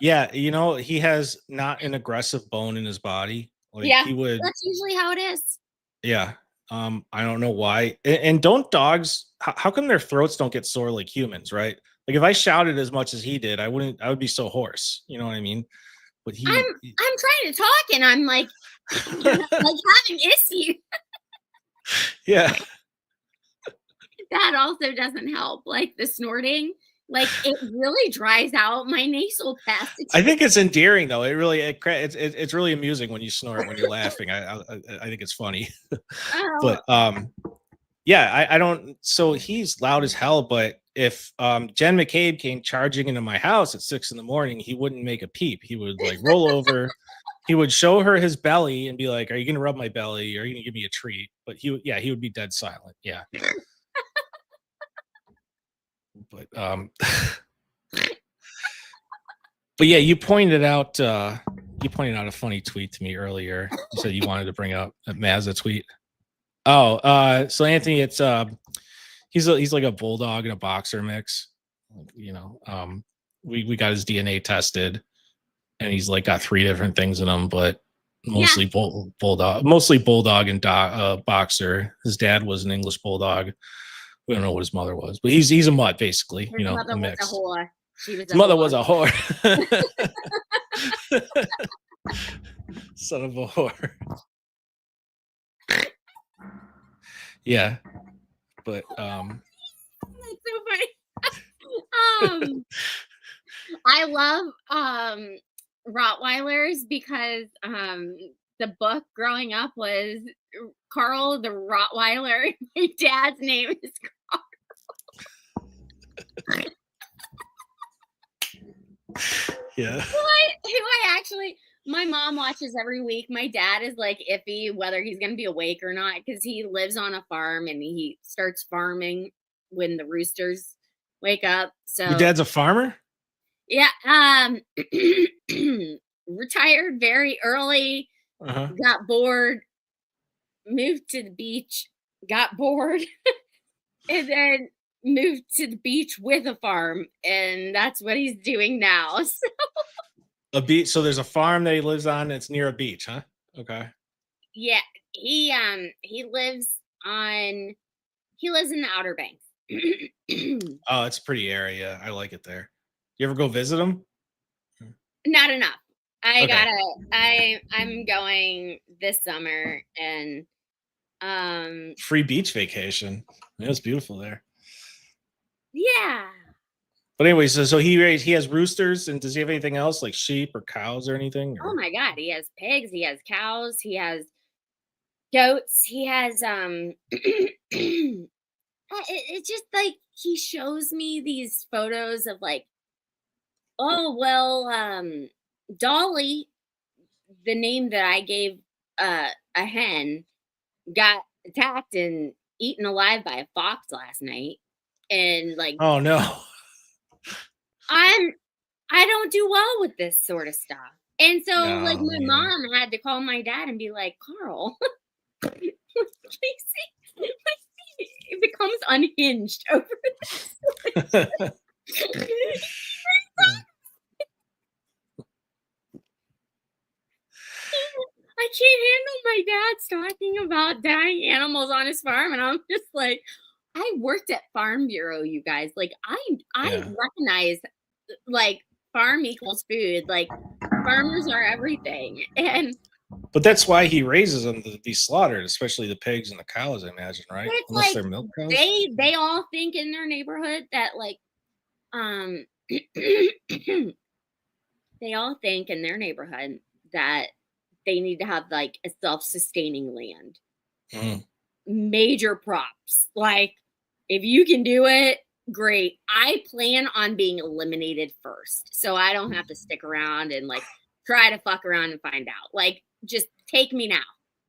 Yeah. He has not an aggressive bone in his body. Like Yeah, he would, that's usually how it is. yeah. I don't know why. And don't dogs, how come their throats don't get sore like humans, right? Like if I shouted as much as he did, I would be so hoarse. You know what I mean? But I'm I'm trying to talk and I'm like like having issues. yeah. That also doesn't help. Like the snorting, like it really dries out my nasal passage. I think it's endearing though. It's really amusing when you snort when you're laughing. I think it's funny. Oh, But yeah, I don't. So he's loud as hell. But if Jen McCabe came charging into my house at 6 a.m, he wouldn't make a peep. He would like roll over. He would show her his belly and be like, "Are you gonna rub my belly? Are you gonna give me a treat?" But he would be dead silent. Yeah. But but yeah, you pointed out a funny tweet to me earlier. You said you wanted to bring up a Mazda tweet. Oh, so Anthony, it's he's like a bulldog and a boxer mix. We got his DNA tested, and he's like got 3 different things in him, but yeah. mostly bulldog and boxer. His dad was an English bulldog. We don't know what his mother was, but he's a mutt basically. His mother A was mix. a whore. She was His mother was a whore. Son of a whore. Yeah, but That's so funny. I love Rottweilers because the book growing up was Carl the Rottweiler. My dad's name is Yeah. who I actually. My mom watches every week. My dad is like iffy whether he's going to be awake or not because he lives on a farm and he starts farming when the roosters wake up. Your So dad's a farmer? yeah, retired very early, Uh-huh. got bored, moved to the beach, got bored, and then moved to the beach with a farm, and that's what he's doing now. So, A beach. So there's a farm that he lives on. It's near a beach, huh? Okay. yeah, he lives on he lives in the Outer Banks. Oh, it's a pretty area. I like it there. You ever go visit him? Not enough. Okay. I'm going this summer and Free beach vacation. Yeah, it's beautiful there. yeah. But anyway, so he has roosters, and does he have anything else like sheep or cows or anything? Oh Or my god, he has pigs, he has cows, he has goats, he has it's just like he shows me these photos of like, oh well, Dolly, the name that I gave a hen, got attacked and eaten alive by a fox last night. And like oh no. I'm I don't do well with this sort of stuff. And so like No, my me either. mom had to call my dad and be like, Carl, Casey, it becomes unhinged over I can't handle my dad talking about dying animals on his farm, and I'm just like, I worked at Farm Bureau, you guys. Like, I Yeah. recognize like farm equals food. Like, farmers are everything, and But that's why he raises them to be slaughtered, especially the pigs and the cows, I imagine, but right? it's Unless like they're milk cows. they all think in their neighborhood that like um they all think in their neighborhood that they need to have like a self-sustaining land. Mm. Major props. Like, if you can do it, great. I plan on being eliminated first, so I don't have to stick around and like try to fuck around and find out. Like, just take me now.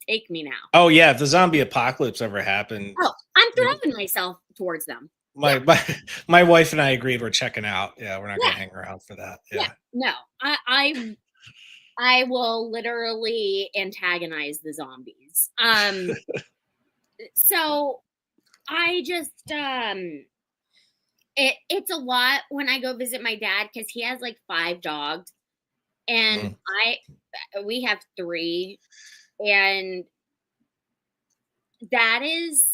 Take me now. Oh yeah, if the zombie apocalypse ever happened, Oh, I'm throwing myself towards them. my Yeah, my, my wife and I agreed we're checking out. Yeah, we're not yeah, gonna hang around for that. yeah. Yeah. No, I will literally antagonize the zombies. So I just it's a lot when I go visit my dad because he has like 5 dogs and Mm. we have 3, and that is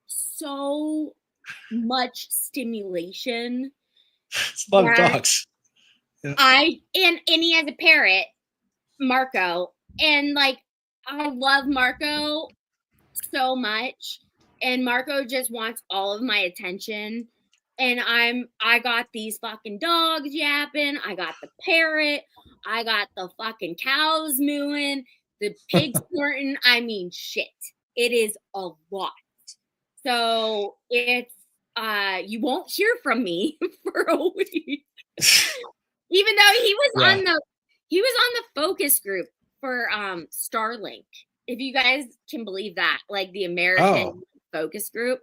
so much stimulation It's a lot of that dogs. Yeah. and he has a parrot, Marco, and like I love Marco so much, and Marco just wants all of my attention. And I got these fucking dogs yapping, I got the parrot, I got the fucking cows mooing, the pigs snorting. I mean, shit, it is a lot. So it's you won't hear from me for a week. Even though Yeah. he was on the focus group for Starlink. If you guys can believe that, like the Oh. American focus group,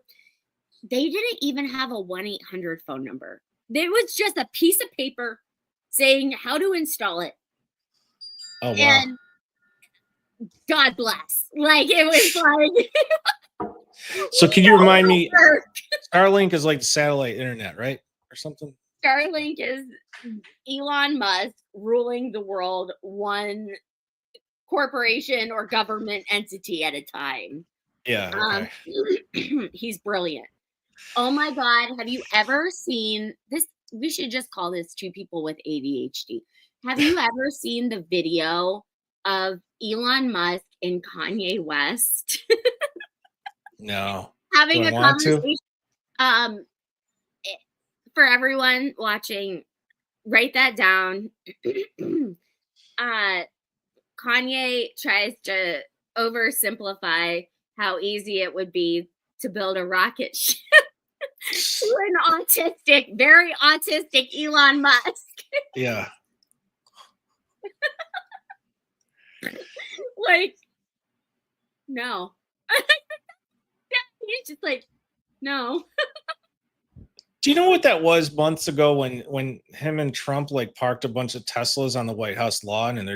they didn't even have a 1-800 phone number. There was just a piece of paper saying how to install it. Oh wow. And God bless. Like it was like So can you remind no me? work. Starlink is like the satellite internet, right, or something? Starlink is Elon Musk ruling the world one corporation or government entity at a time. Yeah. Um, Okay. he's brilliant. Oh my God. Have you ever seen this? We should just call this 2 people with ADHD. Have you ever seen the video of Elon Musk and Kanye West No. Do having I a want to? conversation? Um, for everyone watching, write that down. Kanye tries to oversimplify how easy it would be to build a rocket ship to an autistic, very autistic Elon Musk. Yeah. Like, no. He's just like, no. Do you know what that was months ago when him and Trump like parked a bunch of Teslas on the White House lawn and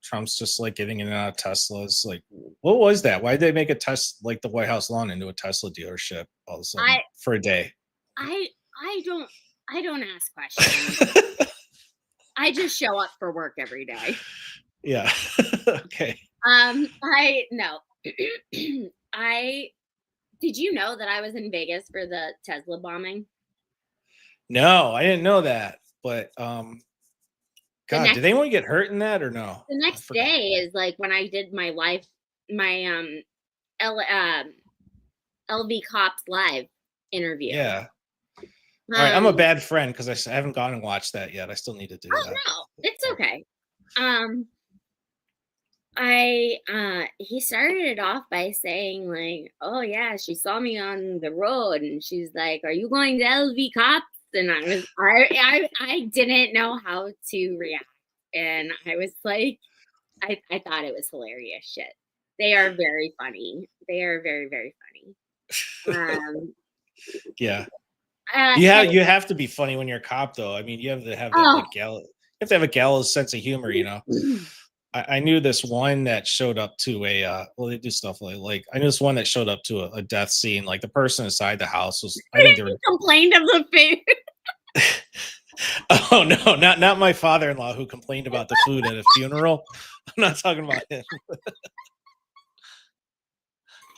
Trump's just like getting in and out of Teslas? Like, what was that? Why did they make a like the White House lawn into a Tesla dealership all of a sudden for a day? I don't ask questions. I just show up for work every day. Yeah. Okay. Did you know that I was in Vegas for the Tesla bombing? No, I didn't know that. But God, did anyone get hurt in that or no? The next day is like when I did my LV Cops live interview. Yeah. All right, I'm a bad friend because I haven't gone and watched that yet. I still need to do that. No, it's okay. He started it off by saying like, "Oh yeah, she saw me on the road and she's like, are you going to LV Cops?" And I didn't know how to react, and I was like, I thought it was hilarious shit. They are very funny. They are very, very funny. Yeah. You have to be funny when you're a cop, though. I mean, you have to have that you have to have a gallows sense of humor, you know. I knew this one that showed up to a they do stuff like I knew this one that showed up to a death scene. Like the person inside the house was, I think they were complained of the food. Oh no, not my father-in-law who complained about the food at a funeral. I'm not talking about him.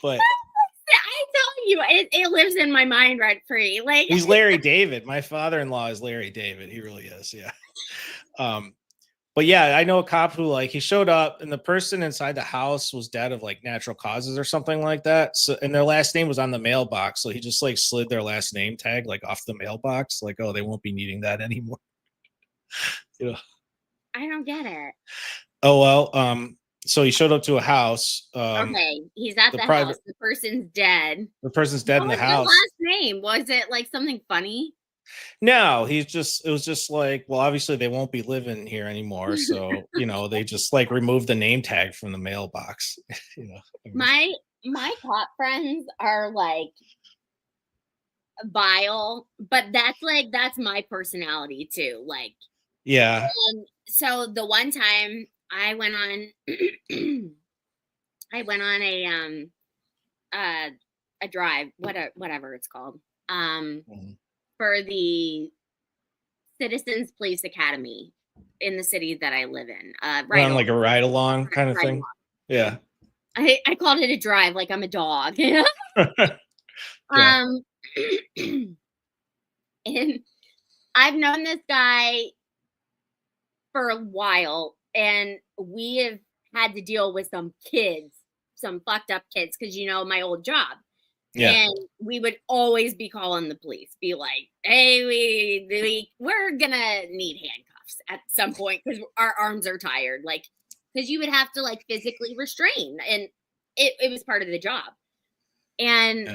But I'm telling you, it lives in my mind rent free. Like he's Larry David. My father-in-law is Larry David. He really is. Yeah. But yeah, I know a cop who like he showed up and the person inside the house was dead of like natural causes or something like that. So and their last name was on the mailbox. So he just like slid their last name tag like off the mailbox, like, oh, they won't be needing that anymore. You know. I don't get it. Oh well, so he showed up to a house. Okay, he's at the house. The person's dead. The person's dead in the house. What was the last name? Was it like something funny? No, it was just like, well, obviously they won't be living here anymore. So, you know, they just like removed the name tag from the mailbox. You know, my cop friends are like vile, but that's my personality too. Like, yeah. So the one time I went on a drive, whatever it's called, for the Citizens Police Academy in the city that I live in. Right on like a ride along kind of thing. Yeah. I called it a drive, like I'm a dog. Yeah. And I've known this guy for a while, and we have had to deal with some fucked up kids, because you know my old job. Yeah. And we would always be calling the police, be like, hey, we're gonna need handcuffs at some point because our arms are tired. Like, because you would have to like physically restrain, and it was part of the job. And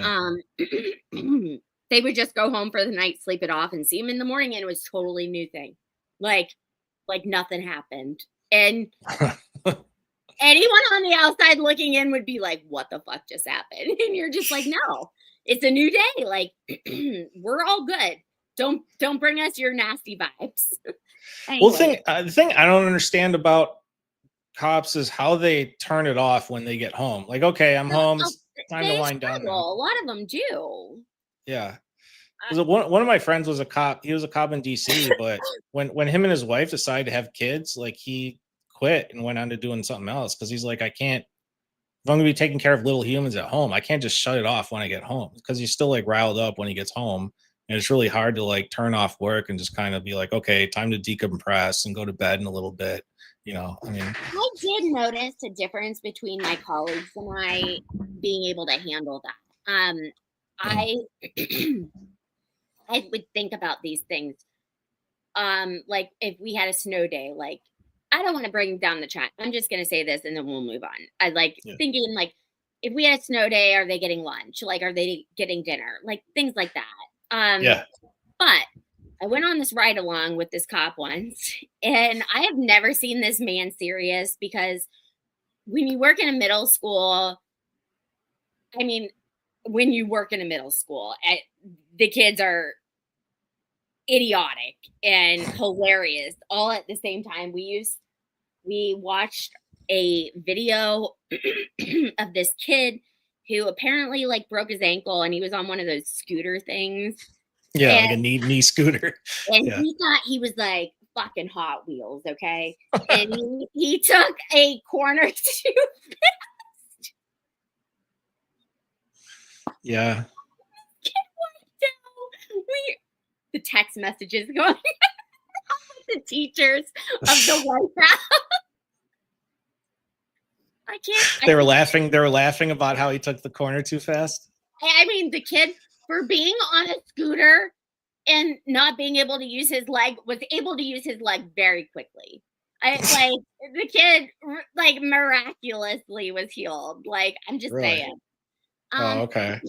they would just go home for the night, sleep it off, and see him in the morning, and it was totally new thing. Like nothing happened. And anyone on the outside looking in would be like, what the fuck just happened? And you're just like, no, it's a new day. Like, we're all good. Don't bring us your nasty vibes. Anyway. Well, the thing I don't understand about cops is how they turn it off when they get home. Like, okay, I'm home. It's time to wind down. A lot of them do. Yeah. One of my friends was a cop. He was a cop in DC, but when him and his wife decided to have kids, like he quit and went on to doing something else, because he's like, I can't, if I'm gonna be taking care of little humans at home, I can't just shut it off when I get home, because he's still like riled up when he gets home, and it's really hard to like turn off work and just kind of be like, okay, time to decompress and go to bed in a little bit. You know, I mean, I did notice a difference between my colleagues and I being able to handle that. I would think about these things. Like if we had a snow day, like I don't want to bring down the chat. I'm just gonna say this and then we'll move on. I like Yeah. thinking like if we had a snow day, are they getting lunch? Like, are they getting dinner? Like things like that. Yeah. But I went on this ride along with this cop once, and I have never seen this man serious because when you work in a middle school, I mean, when you work in a middle school, the kids are idiotic and hilarious all at the same time. We watched a video of this kid who apparently like broke his ankle and he was on one of those scooter things. Yeah, And, like a knee scooter. and Yeah. he thought he was like fucking Hot Wheels, okay? And he took a corner to Yeah. the text messages going with the teachers of the White House. I can't. They were laughing. They were laughing about how he took the corner too fast. I mean, the kid for being on a scooter and not being able to use his leg was able to use his leg very quickly. Like the kid like miraculously was healed. Like I'm just Really? saying. Oh, okay.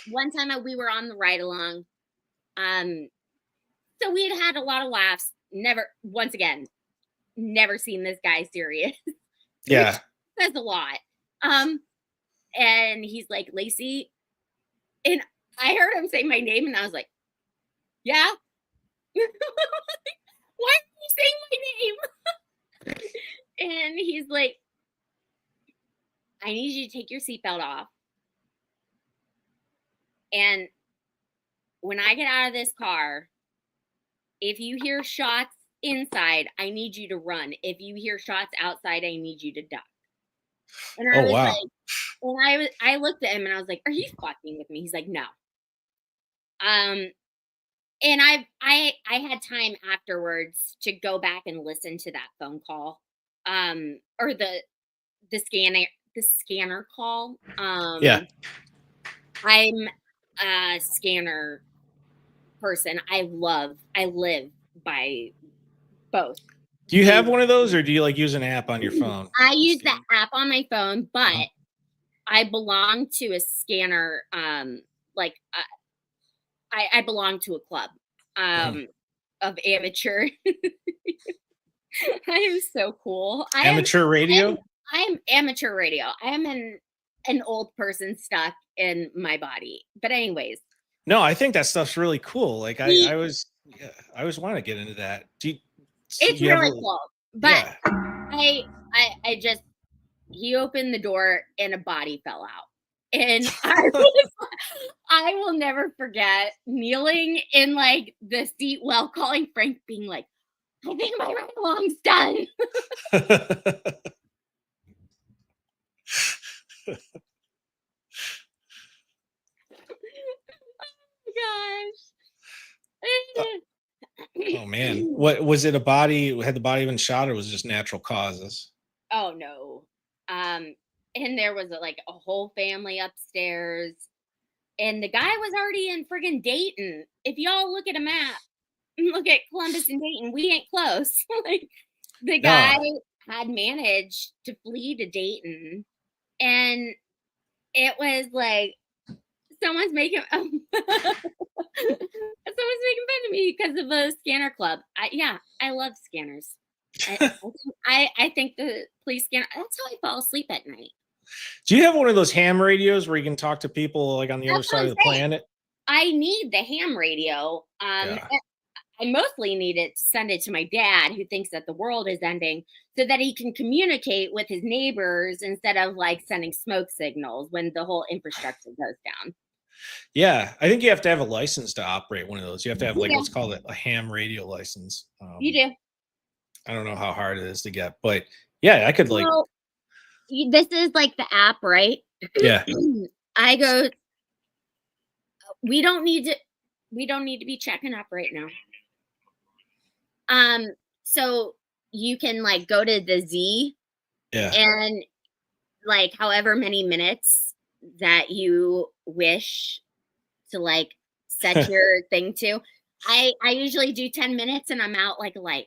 One time we were on the ride along. So we had a lot of laughs. Once again, never seen this guy serious. Yeah. Says a lot. And he's like, Lacey, and I heard him say my name, and I was like, yeah. Why are you saying my name? And he's like, I need you to take your seatbelt off. And when I get out of this car, if you hear shots inside, I need you to run. If you hear shots outside, I need you to duck. And I was wow. like, and I looked at him and I was like, are you fucking with me? He's like, no. And I had time afterwards to go back and listen to that phone call. Or the scanner call. Yeah. I'm a scanner person. I live by both. Do you have one of those, or do you like use an app on your phone? I use the app on my phone, but I belong to a scanner. Like I belong to a club of amateur. I am so cool. Amateur radio? I am amateur radio. I am an old person stuck in my body. But anyways. No, I think that stuff's really cool. Like I always want to get into that. It's really cool. But yeah. I just he opened the door and a body fell out. And I will never forget kneeling in like the seat while calling Frank, being like, I think my ride along's done. Oh my gosh. Oh man. What was it? Had the body been shot, or was it just natural causes? Oh no. And there was like a whole family upstairs. And the guy was already in friggin' Dayton. If y'all look at a map, look at Columbus and Dayton, we ain't close. Like the guy had managed to flee to Dayton. And it was like someone's making fun of me because of a scanner club. I love scanners. I think the police scanner, that's how I fall asleep at night. Do you have one of those ham radios where you can talk to people like on the other side of the planet? I need the ham radio. I mostly need it to send it to my dad, who thinks that the world is ending, so that he can communicate with his neighbors instead of like sending smoke signals when the whole infrastructure goes down. Yeah, I think you have to have a license to operate one of those. You have to have like what's called a ham radio license. You do. I don't know how hard it is to get, but yeah, I could like. Well, this is like the app, right? Yeah. I go. We don't need to be checking up right now. So you can like go to the Z, and like however many minutes that you wish to like set your thing to. I usually do 10 minutes and I'm out like a light.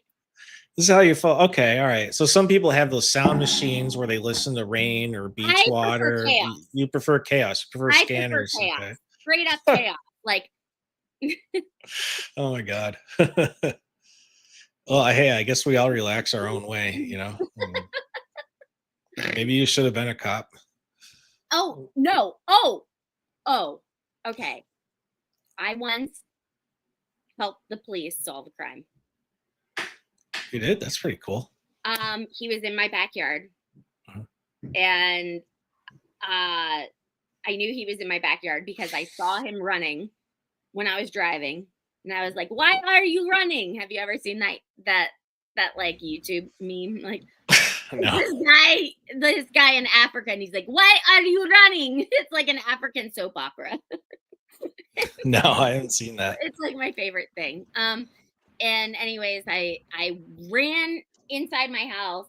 This is how you fall. Okay, all right. So some people have those sound machines where they listen to rain or beach I prefer water. chaos. You prefer chaos. You prefer I prefer scanners. Okay. chaos. Straight up chaos. Like, Oh my God. Well, hey, I guess we all relax our own way, you know. Maybe you should have been a cop. oh no. Oh. Okay. I once helped the police solve a crime. You did? That's pretty cool. He was in my backyard, Uh-huh. and I knew he was in my backyard because I saw him running when I was driving, and I was like, "Why are you running?" Have you ever seen that like YouTube meme? Like No, this guy in Africa, and he's like, "Why are you running?" It's like an African soap opera. no, I haven't seen that. It's like my favorite thing. And anyways, I ran inside my house,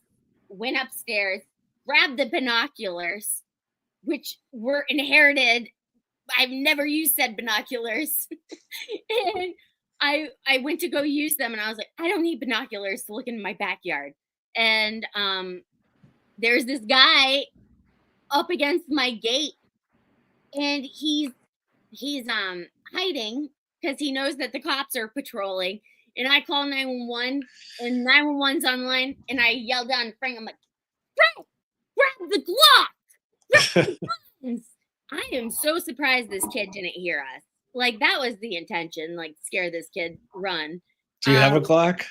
went upstairs, grabbed the binoculars, which were inherited. I've never used said binoculars. And I went to go use them, and I was like, I don't need binoculars to look in my backyard. And there's this guy up against my gate, and he's hiding because he knows that the cops are patrolling. And I call 911, and 911's online, and I yell down Frank, I'm like, Frank, grab the Glock! I am so surprised this kid didn't hear us. Like, that was the intention, like, scare this kid, run. Do you have a Glock?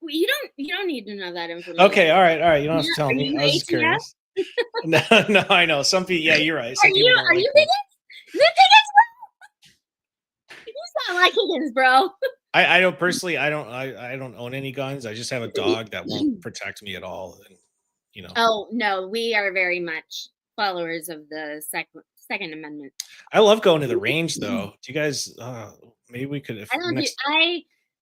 You don't need to know that information. Okay, all right. You don't have to tell me. I was just ATF? curious. No, I know. Some people, yeah, you're right. Some Are people you don't like Higgins? You Higgins, bro? You sound like Higgins, bro. I don't personally. I don't own any guns. I just have a dog that won't protect me at all. And you know. Oh no, we are very much followers of the Second Amendment. I love going to the range, though. Do you guys? Maybe we could. If I don't next...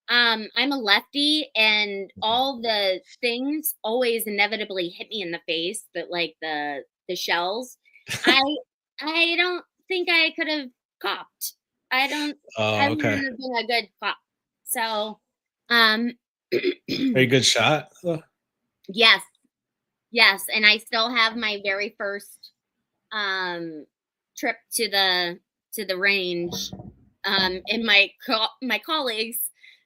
I'm a lefty, and all the things always inevitably hit me in the face. But like the shells, I don't think I could have copped. I don't. I okay. wouldn't have been a good cop. So, very good shot. Yes, and I still have my very first trip to the range. And my colleagues,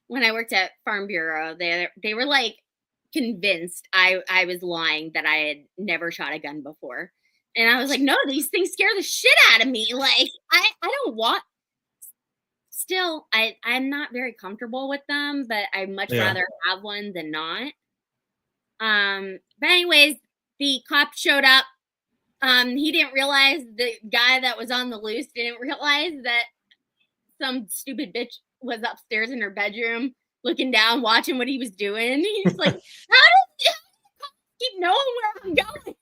when I worked at Farm Bureau, they were like convinced I was lying that I had never shot a gun before. And I was like, no, these things scare the shit out of me. Like, I don't want. Still, I'm not very comfortable with them, but I'd much rather have one than not. But anyways, the cop showed up. He didn't realize, the guy that was on the loose didn't realize that some stupid bitch was upstairs in her bedroom looking down, watching what he was doing. He's like, how does you keep knowing where I'm going?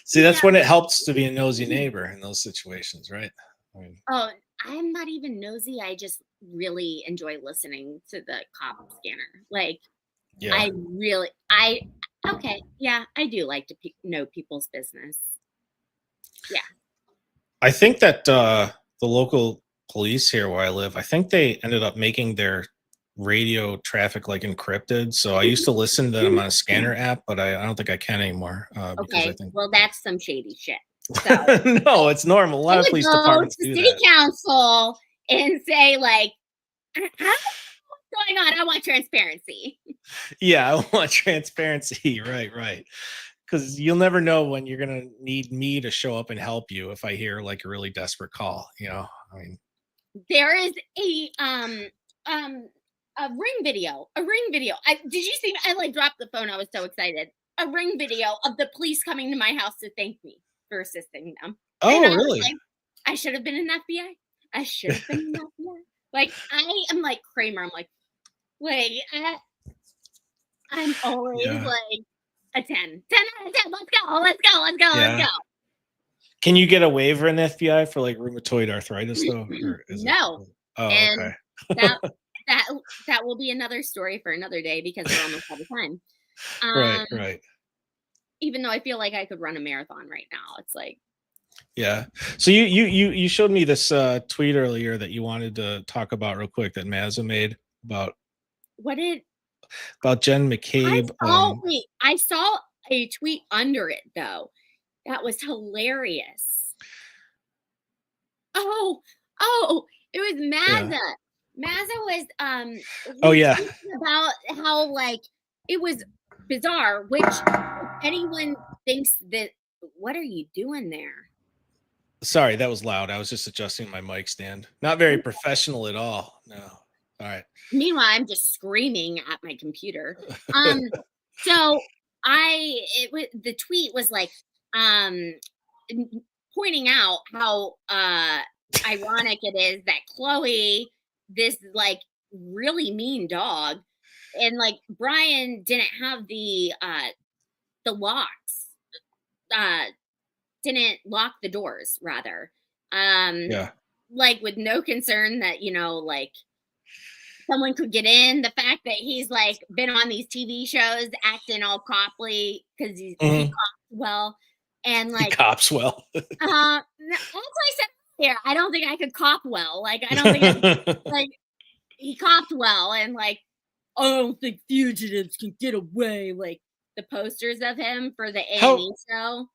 See, that's when it helps to be a nosy neighbor in those situations, right? I mean, I'm not even nosy. I just really enjoy listening to the cop scanner. Like, yeah. I do like to know people's business. Yeah. I think that the local police here where I live, I think they ended up making their radio traffic like encrypted. So I used to listen to them on a scanner app, but I don't think I can anymore. Okay, I think... well, that's some shady shit. So, no, it's normal. A lot of police departments do city council and say, like, what's going on? I want transparency. Yeah, I want transparency. Right. Because you'll never know when you're gonna need me to show up and help you if I hear like a really desperate call. You know, I mean, there is a ring video. Did you see? I like dropped the phone. I was so excited. A ring video of the police coming to my house to thank me for assisting them. Oh, really? Like, I should have been in the FBI. I should have been in the FBI. Like, I am like Kramer. I'm like I'm always like a 10 out of 10. Let's go. Can you get a waiver in the FBI for like rheumatoid arthritis though? Or is no. Oh, and okay. that will be another story for another day because we're almost out of time. Right. Even though I feel like I could run a marathon right now, it's like. Yeah. So you showed me this tweet earlier that you wanted to talk about real quick that Mazza made. about What about Jen McCabe. I saw a tweet under it though. That was hilarious. Oh, oh, it was Yeah. Mazza. Mazza was Oh yeah. retweeting about how like it was bizarre, which if anyone thinks that what are you doing there? Sorry, that was loud. I was just adjusting my mic stand. Not very professional at all. No. All right. Meanwhile, I'm just screaming at my computer. So the tweet was like um pointing out how ironic it is that Chloe, this like really mean dog, and like Brian didn't have the locks, uh didn't lock the doors rather. Yeah. Like with no concern that, like someone could get in. The fact that he's like been on these TV shows acting all copley because he cops well, and He like cops well. as I said here, I don't think I could cop well. Like I don't think like he copped well, and like I don't think fugitives can get away. Like the posters of him for the A&E show.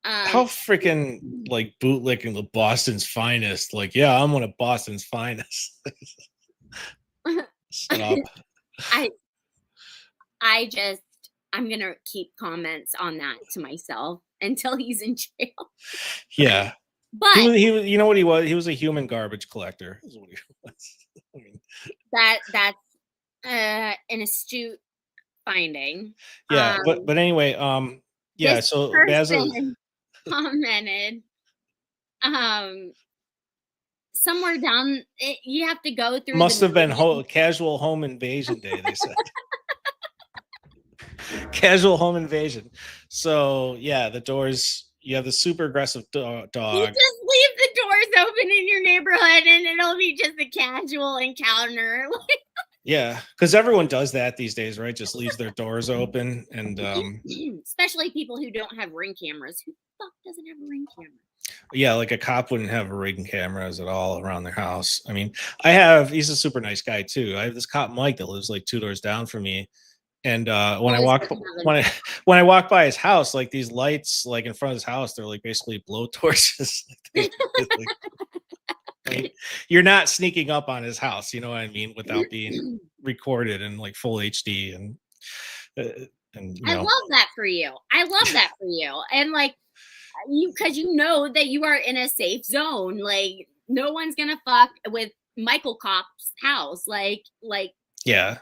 How freaking like bootlicking the Boston's finest. Like, yeah, I'm one of Boston's finest. Shut up. I'm gonna keep comments on that to myself until he's in jail. Yeah. But he was, you know what he was? He was a human garbage collector. Is what he was. I mean, that's an astute finding. Yeah, but anyway, yeah. This So person commented, somewhere down. You have to go through. Must have been casual home invasion day. They said. Casual home invasion. So yeah, the doors. You have the super aggressive dog. You just leave the doors open in your neighborhood, and it'll be just a casual encounter. Yeah, because everyone does that these days, right? Just leaves their doors open, and especially people who don't have Ring cameras. Who the fuck doesn't have a Ring camera? Yeah, like a cop wouldn't have Ring cameras at all around their house. I mean, he's a super nice guy too. I have this cop Mike that lives like 2 doors down from me. And when I walk by his house, like these lights, like in front of his house, they're like basically blow torches. I mean, you're not sneaking up on his house, you know what I mean, without being recorded in like full HD and I love that for you. And like because you know that you are in a safe zone. Like no one's gonna fuck with Michael Kopp's house. Like yeah.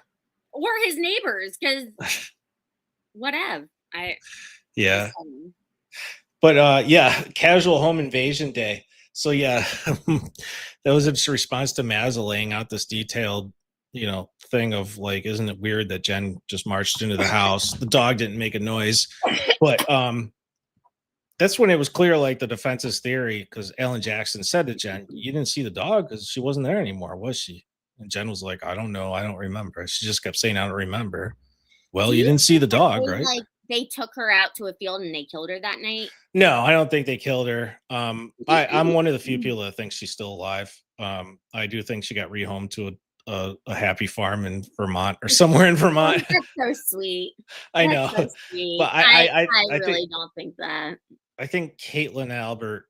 Or his neighbors, because whatever. Yeah. But yeah, casual home invasion day. So yeah, that was a response to Mazza laying out this detailed, thing of like, isn't it weird that Jen just marched into the house? The dog didn't make a noise, but that's when it was clear, like the defense's theory, because Alan Jackson said to Jen, "You didn't see the dog because she wasn't there anymore, was she?" And Jen was like, "I don't know. I don't remember." She just kept saying, "I don't remember." Well, you didn't see the dog, right? Like they took her out to a field and they killed her that night. No, I don't think they killed her. I'm one of the few people that thinks she's still alive. I do think she got rehomed to a happy farm in Vermont or somewhere in Vermont. That's so sweet. I know, so sweet. But I really don't think that. I think Caitlin Albert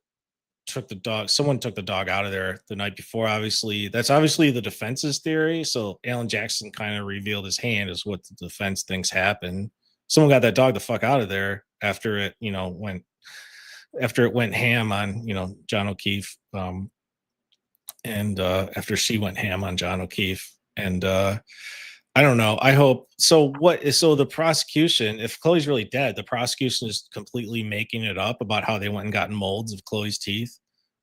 took the dog. Someone took the dog out of there the night before. Obviously, that's obviously the defense's theory. So Alan Jackson kind of revealed his hand as what the defense thinks happened. Someone got that dog the fuck out of there after it, went ham on, John O'Keefe. And after she went ham on John O'Keefe. And I don't know. I hope so. So the prosecution, if Chloe's really dead, the prosecution is completely making it up about how they went and gotten molds of Chloe's teeth.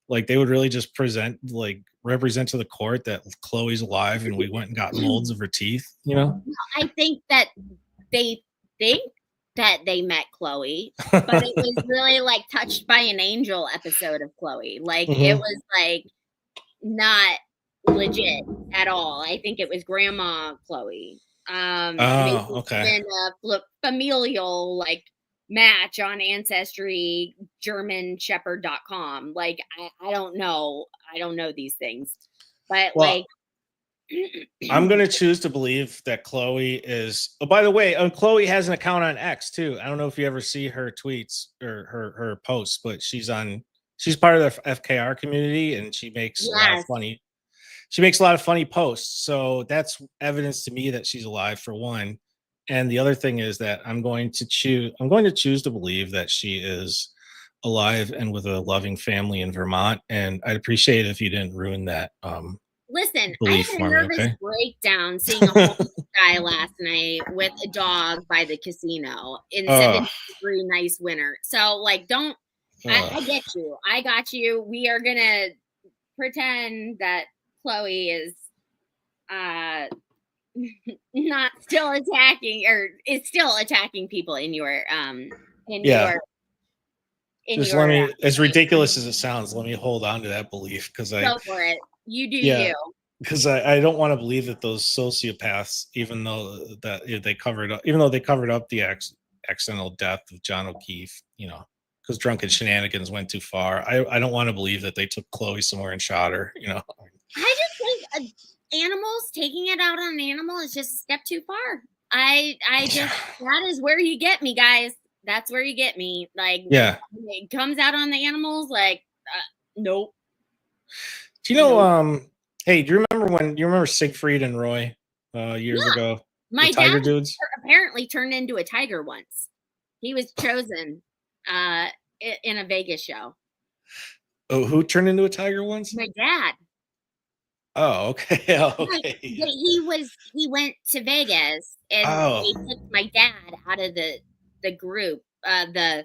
Like they would really just represent to the court that Chloe's alive and we went and got molds of her teeth, I think that they think that they met Chloe, but it was really like Touched by an Angel episode of Chloe. Like it was like not legit at all. I think it was Grandma Chloe. Okay. In a familial like match on Ancestry, GermanShepherd.com. Like I don't know. I don't know these things, but I'm going to choose to believe that Chloe is. Oh, by the way, Chloe has an account on X too. I don't know if you ever see her tweets or her posts, but she's on. She's part of the FKR community, and she makes a lot of Yes. funny. She makes a lot of funny posts, so that's evidence to me that she's alive for one. And the other thing is that I'm going to choose. I'm going to choose to believe that she is alive and with a loving family in Vermont. And I'd appreciate it if you didn't ruin that Listen, I belief had a for me. nervous Okay. breakdown seeing a homeless guy last night with a dog by the casino in Oh, 70-degree nice winter. So, like, don't. I get you. I got you. We are gonna pretend that Chloe is uh not still attacking, or is still attacking people in your in yeah. your in Just your let me, as state. ridiculous as it sounds, let me hold on to that belief because Go for it. You do yeah, you. because I don't want to believe that those sociopaths, even though that they covered up, even though they covered up the accidental death of John O'Keefe, because drunken shenanigans went too far. I don't want to believe that they took Chloe somewhere and shot her. I just think animals, taking it out on an animal is just a step too far. I just, that is where you get me, guys. That's where you get me. Like, Yeah. it comes out on the animals, like, nope. Do you know? Nope. Hey, do you remember Siegfried and Roy years Yeah. ago? The My dad Tiger dudes. apparently turned into a tiger once. He was chosen in a Vegas show. Oh, who turned into a tiger once? My dad. Oh, okay. Oh, Like, okay. he went to Vegas and Oh, they took my dad out of the group, the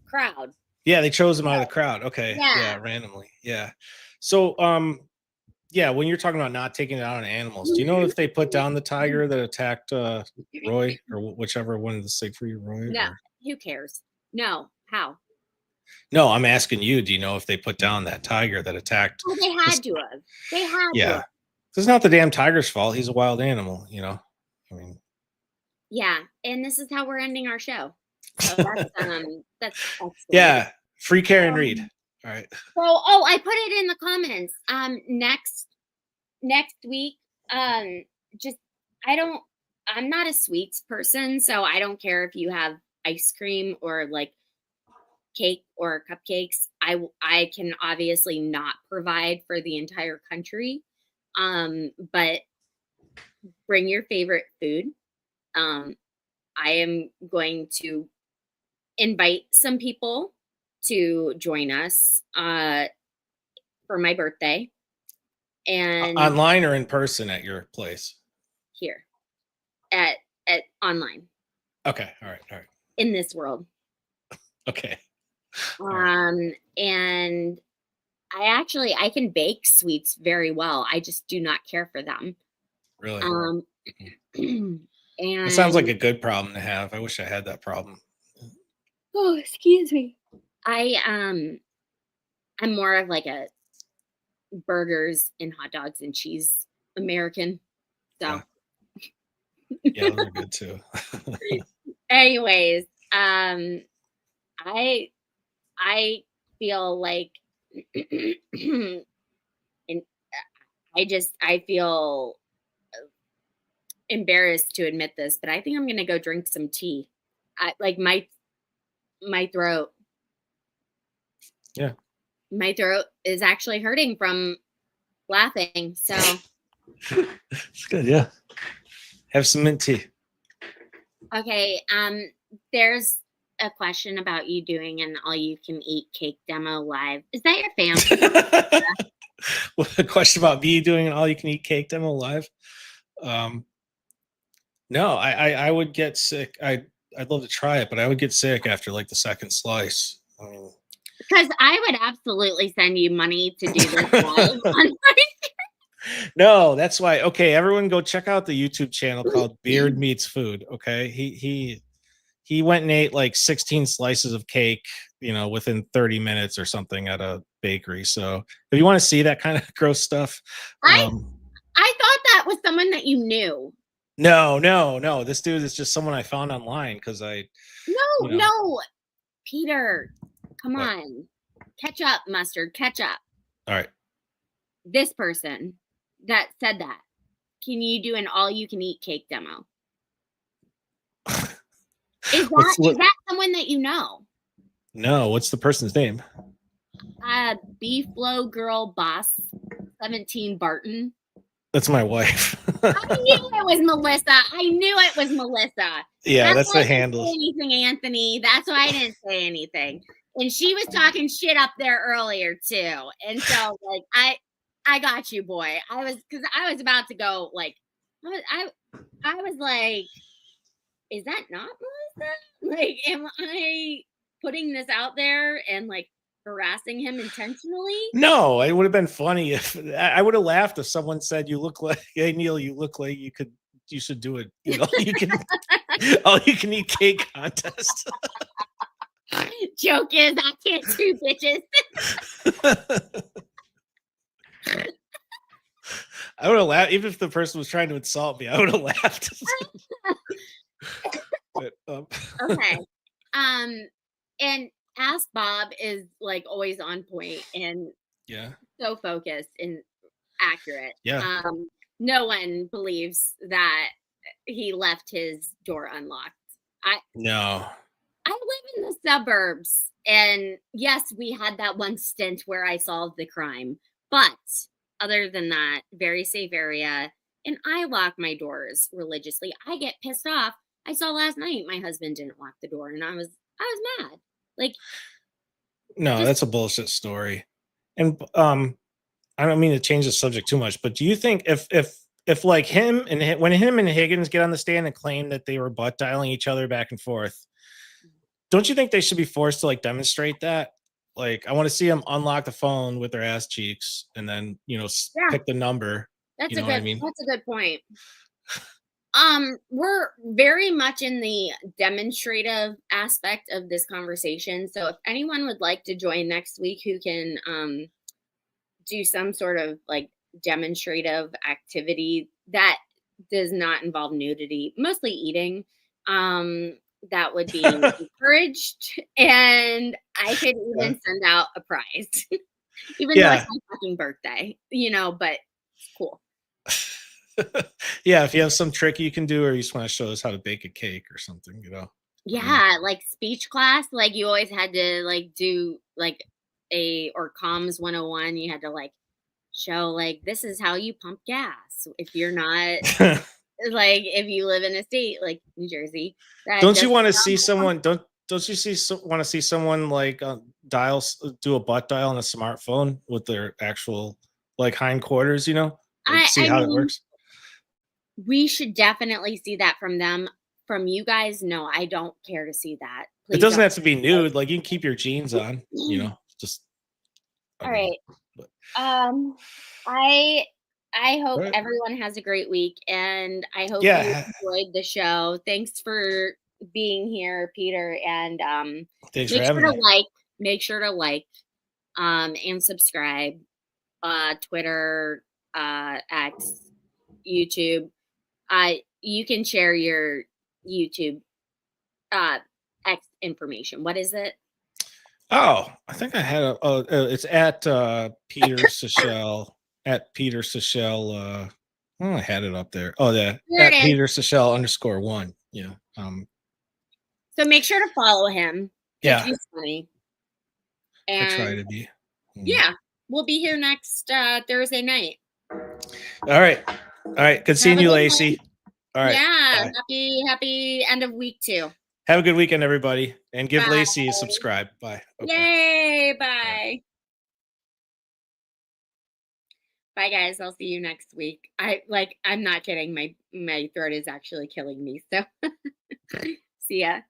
crowd. yeah, they chose him out of the crowd. Okay. Yeah. Yeah, randomly. Yeah. So, yeah, when you're talking about not taking it out on animals, do you know if they put down the tiger that attacked Roy or whichever one of the Siegfried Roy No, or who cares? No, how? no, I'm asking you, do you know if they put down that tiger that attacked Oh, they this had to have. They had to yeah. have. It's not the damn tiger's fault. He's a wild animal. I mean Yeah, and this is how we're ending our show. So that's excellent. yeah, free Karen Reed. Um, All right. I put it in the comments. Next week, just I don't. I'm not a sweets person, so I don't care if you have ice cream or like cake or cupcakes. I can obviously not provide for the entire country, but bring your favorite food. Um, I am going to invite some people to join us for my birthday, and Online or in person at your place? here at online Okay. All right. All right. in this world. Okay. All right. And I can bake sweets very well. I just do not care for them. Really? Um, That sounds like and a good problem to have. I wish I had that problem. oh, excuse me. I'm more of like a burgers and hot dogs and cheese American. So, Yeah, those are good too. anyways, I feel like, and I feel embarrassed to admit this, but I think I'm gonna go drink some tea. Like my throat. Yeah. My throat is actually hurting from laughing. So It's good. Yeah. Have some mint tea. okay, there's a question about you doing an all you can eat cake demo live. Is that your family? A question about me doing an all you can eat cake demo live. No, I would get sick. I'd love to try it, but I would get sick after like the second slice. Because I would absolutely send you money to do this live on No, that's why. Okay, everyone go check out the YouTube channel called Beard Meets Food. Okay. He went and ate like 16 slices of cake, within 30 minutes or something at a bakery. So if you want to see that kind of gross stuff, I thought that was someone that you knew. no. This dude is just someone I found online because No, Peter, come What? on. Catch up, mustard, catch up. All right. This person that said that. can you do an all-you-can-eat cake demo? Is that someone that you know? No, what's the person's name? Beef Low Girl Boss 17 Barton. That's my wife. I knew it was Melissa. Yeah, that's the handle. Say anything, Anthony. That's why I didn't say anything. And she was talking shit up there earlier too. And so like I got you, boy. I was about to go like I was like, is that not Melissa? Like, am I putting this out there and like harassing him intentionally? No, it would have been funny if I would have laughed if someone said, "You look like, hey Neil, you look like you should do it. You know, you can all you can eat cake contest." Joke is, I can't do bitches. I would have laughed even if the person was trying to insult me. I would have laughed. But, okay. And Ask Bob is like always on point and yeah, so focused and accurate. Yeah. No one believes that he left his door unlocked. No. I live in the suburbs, and yes, we had that one stint where I solved the crime, but other than that, very safe area, and I lock my doors religiously. I get pissed off. I saw last night my husband didn't lock the door, and I was mad. Like, no, that's a bullshit story. And I don't mean to change the subject too much, but do you think if like him and when him and Higgins get on the stand and claim that they were butt dialing each other back and forth, don't you think they should be forced to like demonstrate that? Like, I want to see them unlock the phone with their ass cheeks and then, pick the number. That's What I mean? That's a good point. We're very much in the demonstrative aspect of this conversation. So if anyone would like to join next week who can do some sort of like demonstrative activity that does not involve nudity, mostly eating, that would be encouraged, and I could even send out a prize, even though it's my fucking birthday, but it's cool. Yeah, if you have some trick you can do, or you just want to show us how to bake a cake or something, Yeah, like speech class, like you always had to like do like or comms 101, you had to like show like this is how you pump gas if you're not like if you live in a state like New Jersey. Don't you want to see someone? Don't you want to see someone like do a butt dial on a smartphone with their actual like hindquarters? See how it works. We should definitely see that from them. From you guys, no, I don't care to see that. Please it doesn't have to be nude. Like you can keep your jeans on. Just. All right. I hope everyone has a great week, and I hope you enjoyed the show. Thanks for being here, Peter, and thanks for having me. Make sure to like and subscribe. Twitter, X, YouTube. You can share your YouTube X information. What is it? Oh, I think I had it's at Peter Sechel at Peter Sechel. I had it up there. Oh, yeah, at Peter Sechel _1. Yeah. So make sure to follow him. Yeah. He's funny. And I try to be. Yeah, we'll be here next Thursday night. All right. Good seeing you, Lacey. All right. Yeah. Happy end of week too. Have a good weekend, everybody, and give Lacey a subscribe. Bye. Okay. Yay! Bye. Bye, guys. I'll see you next week. I'm not kidding. My throat is actually killing me. So, see ya.